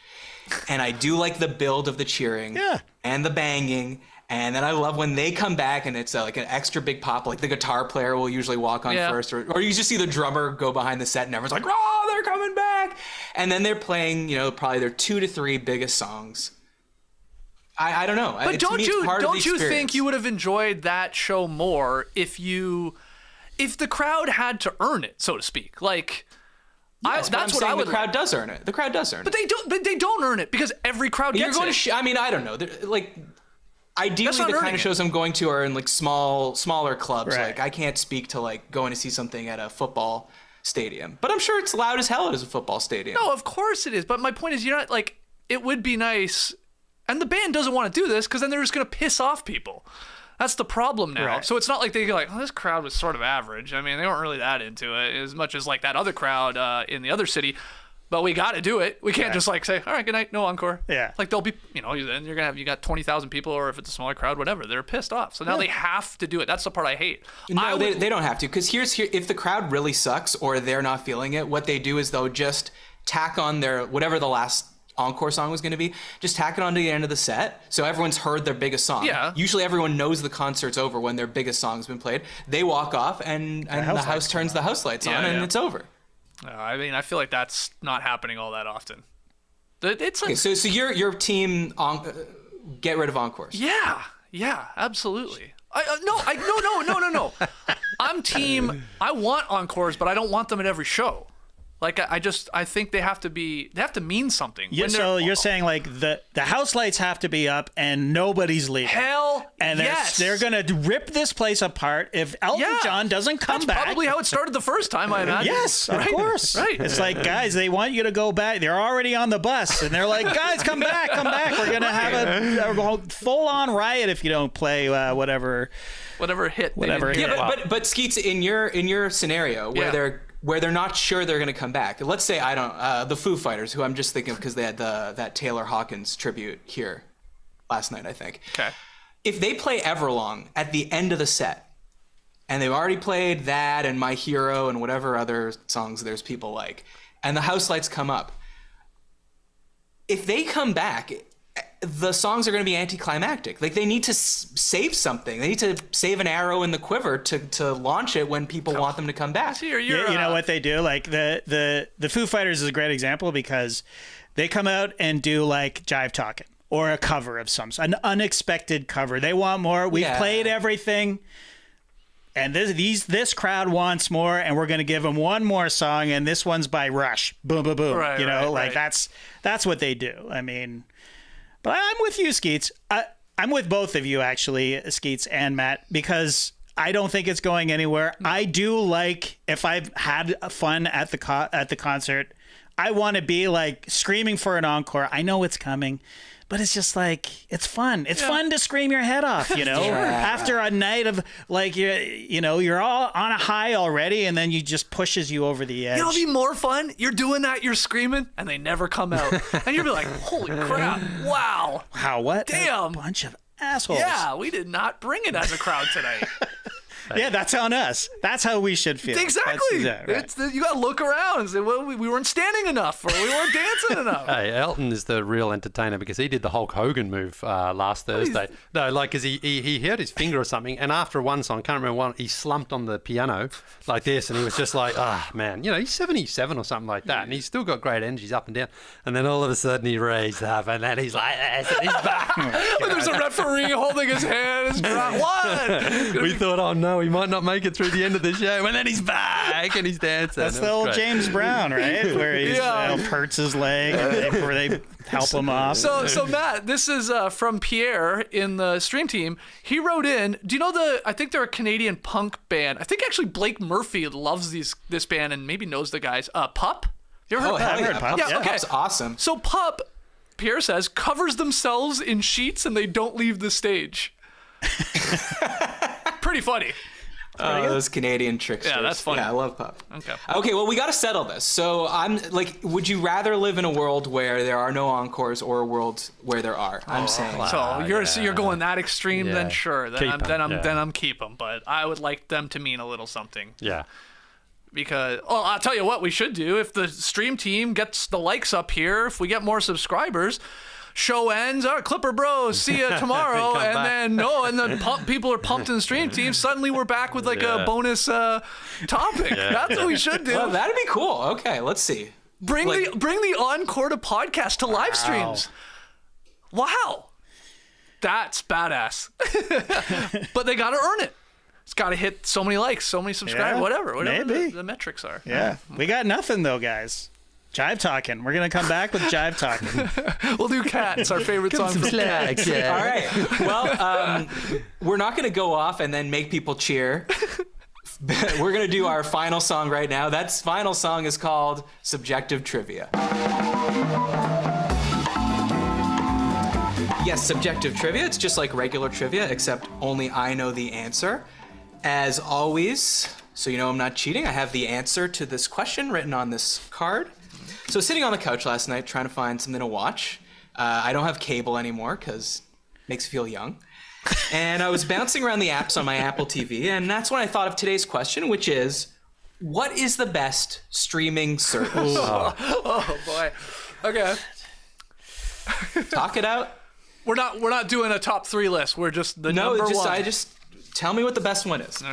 and I do like the build of the cheering and the banging. And then I love when they come back and it's like an extra big pop. Like the guitar player will usually walk on first, or you just see the drummer go behind the set and everyone's like, "Oh, they're coming back!" And then they're playing, probably their 2 to 3 biggest songs. I don't know. But don't you think experience. you would have enjoyed that show more if the crowd had to earn it, so to speak? Like, Yes, that's what I would. The crowd does earn it. The crowd does earn it. But they don't earn it because every crowd You're gets going it. to. I mean, I don't know. Like, ideally, That's not the kind earning of shows I'm going to are in like smaller clubs. Right. Like, I can't speak to like going to see something at a football stadium. But I'm sure it's loud as hell at a football stadium. No, of course it is. But my point is, you're not like. It would be nice, and the band doesn't want to do this because then they're just going to piss off people. That's the problem now. Right. So it's not like they go like, oh, this crowd was sort of average. I mean, they weren't really that into it as much as like that other crowd in the other city. But we got to do it. We can't just like say, all right, good night, no encore. Yeah. Like they'll be, then you're going to have, you got 20,000 people, or if it's a smaller crowd, whatever, they're pissed off. So now they have to do it. That's the part I hate. No, they don't have to. Because if the crowd really sucks or they're not feeling it, what they do is they'll just tack on their, whatever the last encore song was going to be, just tack it on to the end of the set. So everyone's heard their biggest song. Yeah. Usually everyone knows the concert's over when their biggest song's been played. They walk off and the house turns the house lights on and it's over. I mean, I feel like that's not happening all that often. It's like, okay, so your team get rid of encores. Yeah, absolutely. No. I'm team. I want encores, but I don't want them at every show. Like I think they have to mean something. Yeah, so you're saying like the house lights have to be up and nobody's leaving. Hell, and yes. They're gonna rip this place apart if Elton John doesn't come back. That's probably how it started the first time, I imagine. Yes, of course. Right. It's like, guys, they want you to go back. They're already on the bus, and they're like, guys, come back. We're gonna have a full-on riot if you don't play whatever hit. Yeah, but Skeets, in your scenario where they're not sure they're going to come back. Let's say the Foo Fighters, who I'm just thinking of because they had that Taylor Hawkins tribute here last night, I think. Okay. If they play Everlong at the end of the set, and they've already played that and My Hero and whatever other songs there's people like, and the house lights come up, if they come back, the songs are going to be anticlimactic. Like, they need to save something. They need to save an arrow in the quiver to launch it when people want them to come back. You know what they do? Like the Foo Fighters is a great example because they come out and do like Jive Talkin' or a cover of an unexpected cover. They want more. We've played everything. And this crowd wants more, and we're going to give them one more song, and this one's by Rush. Boom, boom, boom. Right. That's what they do. I mean, but I'm with you, Skeets. I'm with both of you, actually, Skeets and Matt, because I don't think it's going anywhere. I do like, if I've had fun at the concert, I want to be like screaming for an encore. I know it's coming. But it's just like, it's fun. It's fun to scream your head off, after a night of like, you're all on a high already, and then you just pushes you over the edge. You know what'd be more fun? You're doing that, you're screaming, and they never come out. And you'll be like, holy crap, wow. Wow, what? Damn. A bunch of assholes. Yeah, we did not bring it as a crowd tonight. Yeah, that's on us. That's how we should feel. Exactly. Right. You got to look around and say, well, we weren't standing enough, or we weren't dancing enough. Hey, Elton is the real entertainer because he did the Hulk Hogan move last Thursday. No, like, because he hurt his finger or something, and after one song, can't remember one, he slumped on the piano like this, and he was just like, man, he's 77 or something like that, and he's still got great energies up and down, and then all of a sudden he raised up, and then he's like this, and he's back. There's a referee holding his hand. What? We thought, oh no, he might not make it through the end of the show, and then he's back and he's dancing. That's the old great. James Brown, right? Where he hurts his leg before they help him off. So Matt, this is from Pierre in the stream team. He wrote in, do you know I think they're a Canadian punk band. I think actually Blake Murphy loves this band and maybe knows the guys. Pup? You ever heard of Pup? I've heard Pup. Yeah, okay. Pup's awesome. So Pup, Pierre says, covers themselves in sheets and they don't leave the stage. Pretty funny. Those Canadian tricksters. Yeah, that's funny. Yeah, I love Pup. Okay, well, we got to settle this. So I'm like, would you rather live in a world where there are no encores or a world where there are? I'm saying. So you're going that extreme, then sure. Then I'm keep them. But I would like them to mean a little something. Yeah. Because, I'll tell you what we should do. If the stream team gets the likes up here, if we get more subscribers, show ends. All right, Clipper Bros, see you tomorrow. And then people are pumped in the stream team. Suddenly we're back with like a bonus topic. That's what we should do. Well, that'd be cool. Okay, let's see. Bring the Encore to podcast to live streams. Wow. That's badass. But they got to earn it. It's got to hit so many likes, so many subscribers, whatever maybe. The metrics are. Yeah. We got nothing though, guys. Jive Talkin'. We're going to come back with Jive Talkin'. We'll do Cat. It's our favorite song from Cat. Yeah. All right. Well, we're not going to go off and then make people cheer. We're going to do our final song right now. That final song is called Subjective Trivia. Yes, subjective trivia. It's just like regular trivia, except only I know the answer. As always, so you know I'm not cheating, I have the answer to this question written on this card. So sitting on the couch last night trying to find something to watch. I don't have cable anymore because it makes me feel young. And I was bouncing around the apps on my Apple TV, and that's when I thought of today's question, which is, what is the best streaming service? Oh boy. Okay. Talk it out. We're not doing a top 3 list. We're just the number one. Tell me what the best one is. All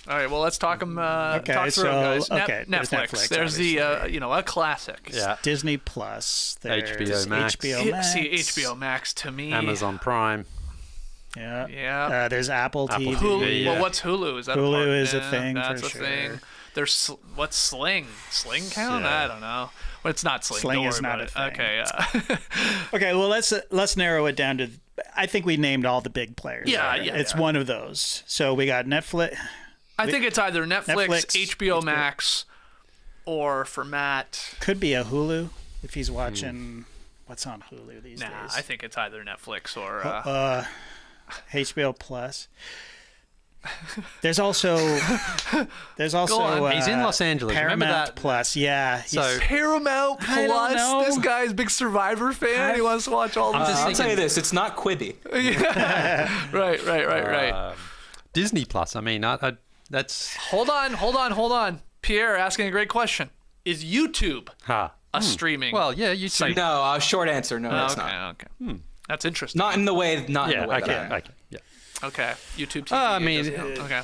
right. Well, let's talk them. Talk through them, guys. Netflix. There's the a classic. Yeah. Disney Plus. There's HBO Max. HBO Max. See, HBO Max to me. Amazon Prime. Yeah. Yeah. There's Apple TV. Hulu. Yeah. Well, what's Hulu? Is that Hulu a part? is a thing That's for a sure. thing. There's what's Sling? Sling count? Yeah. I don't know. Well, it's not Sling. Sling Don't is worry not about a thing. it. Okay. Okay, well let's narrow it down to. I think we named all the big players. Yeah, there. yeah, It's yeah. one of those. So we got Netflix. I think it's either Netflix, Netflix, HBO Max, or for Matt. Could be a Hulu if he's watching. What's on Hulu these Nah, days? I think it's either Netflix or. HBO Plus. There's also on. He's in Los Angeles. Remember Paramount that? Plus. Yeah. So Paramount I don't Plus. know. This guy's a big Survivor fan. He wants to watch all the. I'll tell you this, it's not Quibi. Right. Disney Plus. I mean, that's Hold on. Pierre asking a great question. Is YouTube a streaming? well, yeah. You see. No, short answer, no, it's not. Okay. That's interesting. Not in the way Yeah. that I Okay. Yeah. Okay. YouTube TV. I it mean, doesn't count. Okay.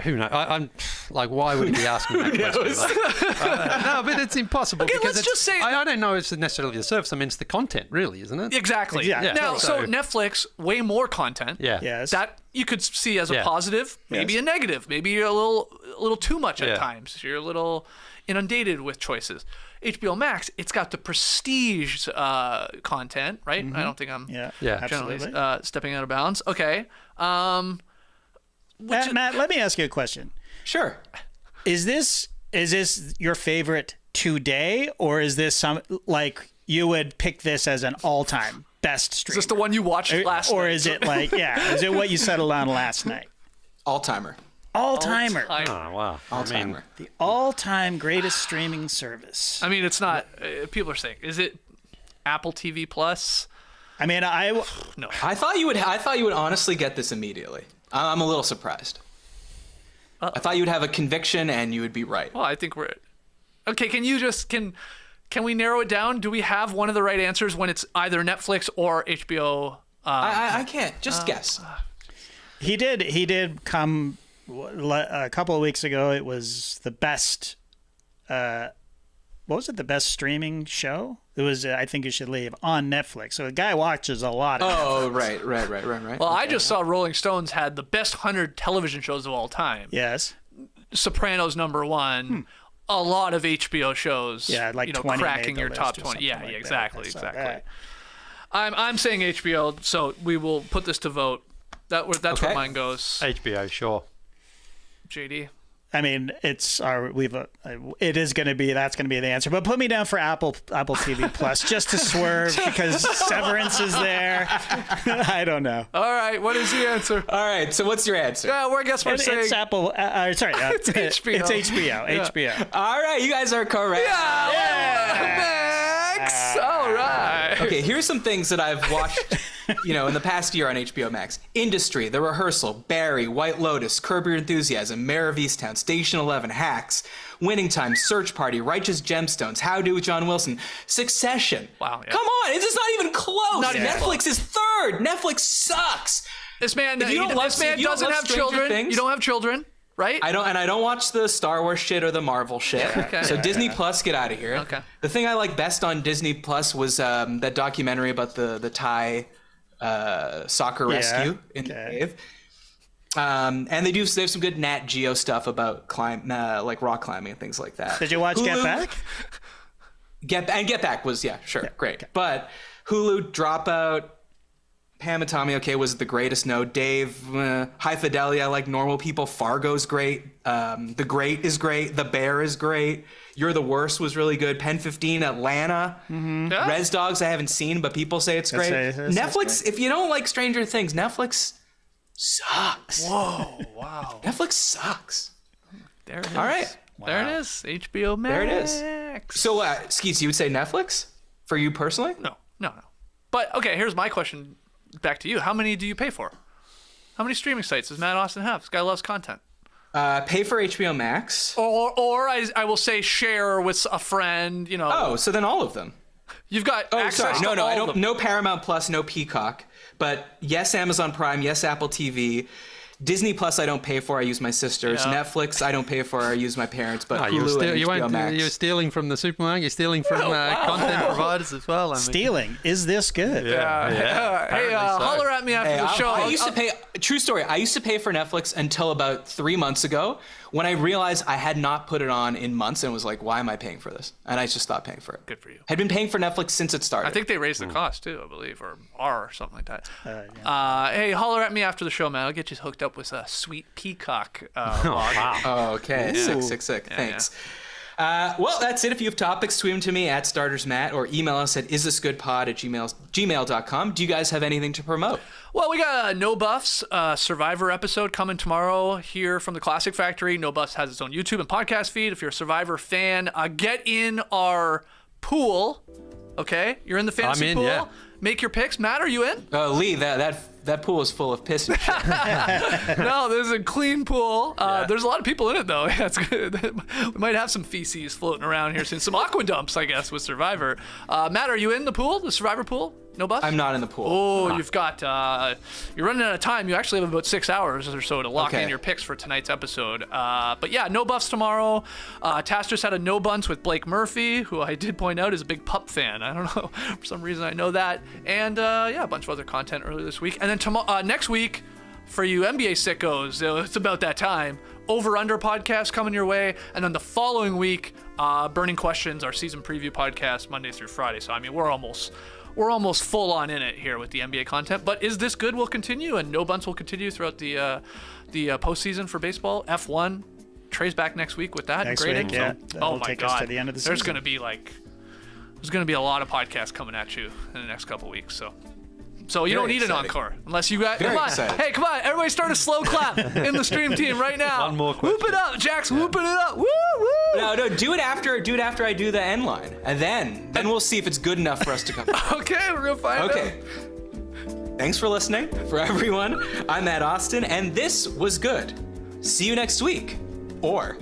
Who knows? I'm like, why would he be asking that question? No, but it's impossible Okay, because let's just say- I don't know. It's necessarily the service. I mean, it's the content, really, isn't it? Exactly. Yeah. Now, so So- Netflix, way more content. Yeah. Yes. That you could see as a Yeah. positive, maybe Yes. a negative. Maybe you're a little too much at Yeah. times. You're a little inundated with choices. HBO Max, it's got the prestige content, right? I don't think I'm Yeah. Yeah. generally Absolutely. stepping out of bounds. Okay. Matt, let me ask you a question. Sure. Is this your favorite today, or is this some like you would pick this as an all-time best stream? Is this the one you watched last or night? is it like is it what you settled on last night? All-timer. All-timer. Oh wow. All-timer. The all-time greatest streaming service. I mean, it's not. People are saying, is it Apple TV Plus? I mean, No. I thought you would honestly get this immediately. I'm a little surprised. I thought you'd have a conviction and you would be right. Well, I think we're okay. Can you just can we narrow it down? Do we have one of the right answers when it's either Netflix or HBO? I can't. Just guess. he did come a couple of weeks ago. It was the best. What was it? The best streaming show? It was. I Think You Should Leave on Netflix. So the guy watches a lot of. Oh, right. Well, I just saw Rolling Stones had the best 100 television shows of all time. Yes. Sopranos #1. A lot of HBO shows. Yeah, like 20 made cracking the your list top or 20. something Yeah, like that. exactly, I saw exactly. that. I'm saying HBO, so we will put this to vote. That's Okay. where mine goes. HBO, sure. JD. I mean, it's our it is going to be that's going to be the answer. But put me down for Apple TV Plus just to swerve because Severance is there. I don't know. All right, what is the answer? All right. So what's your answer? Yeah, well, I guess we're saying It's Apple. Sorry, It's HBO. It's HBO. HBO. All right. You guys are correct. Max. All right. Okay, here's some things that I've watched, in the past year on HBO Max. Industry, The Rehearsal, Barry, White Lotus, Curb Your Enthusiasm, Mayor of Easttown, Station 11, Hacks, Winning Time, Search Party, Righteous Gemstones, How to with John Wilson, Succession. Wow, yeah. Come on, it's just not even close. Not even Netflix close. is third. Netflix sucks. This man, If you don't love- this man if you don't doesn't love have Stranger children. Things- You don't have children, right? I don't watch the Star Wars shit or the Marvel shit. okay. So Disney Plus, get out of here. Okay. The thing I like best on Disney Plus was that documentary about the Thai soccer rescue in the cave. And they have some good Nat Geo stuff about like rock climbing and things like that. Did you watch Get Hulu- Back? Get Back was great. Okay. But Hulu, Dropout, Pam and Tommy, was the greatest. No, Dave, High Fidelity. I like Normal People. Fargo's great. The Great is great. The Bear is great. You're the Worst was really good. Pen 15, Atlanta. Yeah. Res Dogs I haven't seen, but people say it's great. That's Netflix, if you don't like Stranger Things, Netflix sucks. Whoa, wow. Netflix sucks. There it is. All right. There it is. HBO Max. There it is. thanks. So, Skeets, you would say Netflix for you personally? No. But okay, here's my question back to you. How many do you pay for? How many streaming sites does Matt Austin have? This guy loves content. Pay for HBO Max. Or I will say share with a friend, you know. Oh, so then all of them. You've got access to all I of don't. them. No Paramount Plus, no Peacock, but yes, Amazon Prime, yes, Apple TV. Disney Plus I don't pay for. I use my sister's. Yeah. Netflix I don't pay for. I use my parents. But Hulu and HBO Max. You're stealing from the supermarket. You're stealing from content providers as well. I mean. Stealing. Is this good? Yeah. Hey, holler at me after the show. I used to pay. True story. I used to pay for Netflix until about 3 months ago, when I realized I had not put it on in months, and was like, "Why am I paying for this?" And I just stopped paying for it. Good for you. Had been paying for Netflix since it started. I think they raised the cost too, I believe, or something like that. Hey, holler at me after the show, man. I'll get you hooked up with a sweet Peacock log. Wow. Oh, okay. Sick. Thanks. Well, that's it. If you have topics, tweet them to me at StartersMatt or email us at isthisgoodpod@gmail.com. Do you guys have anything to promote? Well, we got a No Buffs Survivor episode coming tomorrow here from the Classic Factory. No Buffs has its own YouTube and podcast feed. If you're a Survivor fan, get in our pool. Okay? You're in the fantasy pool. Yeah. Make your picks. Matt, are you in? Leigh, that pool is full of piss and shit. No, there's a clean pool. There's a lot of people in it, though. Yeah, it's good. We might have some feces floating around here soon. Some aqua dumps, I guess, with Survivor. Matt, are you in the pool, the Survivor pool? No bus? I'm not in the pool. Oh, you've got, you're running out of time. You actually have about 6 hours or so to lock in your picks for tonight's episode. But yeah, no buffs tomorrow. Tass just had a no bunts with Blake Murphy, who I did point out is a big pup fan. I don't know. For some reason, I know that. And yeah, a bunch of other content earlier this week. And then next week, for you NBA sickos, it's about that time. Over-Under podcast coming your way. And then the following week, Burning Questions, our season preview podcast, Monday through Friday. So, I mean, we're almost full on in it here with the NBA content. But Is This Good will continue, and No Bunts will continue throughout the postseason for baseball. F1, Trey's back next week with that. Next grading. week, yeah. Oh my take God. us to the end of the There's season. going to be a lot of podcasts coming at you in the next couple weeks. So you don't need an encore unless you got. Come on, excited. hey, come on! Everybody, start a slow clap in the stream team right now. One more question. Whoop it up, Jack's whooping it up. Woo woo! No, do it after I do the end line, and then we'll see if it's good enough for us to come. Okay, we're gonna find out. Okay. Thanks for listening, for everyone. I'm Matt Austin, and this was good. See you next week, or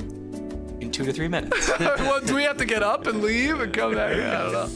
in 2 to 3 minutes. Well, do we have to get up and leave and come back? I don't know.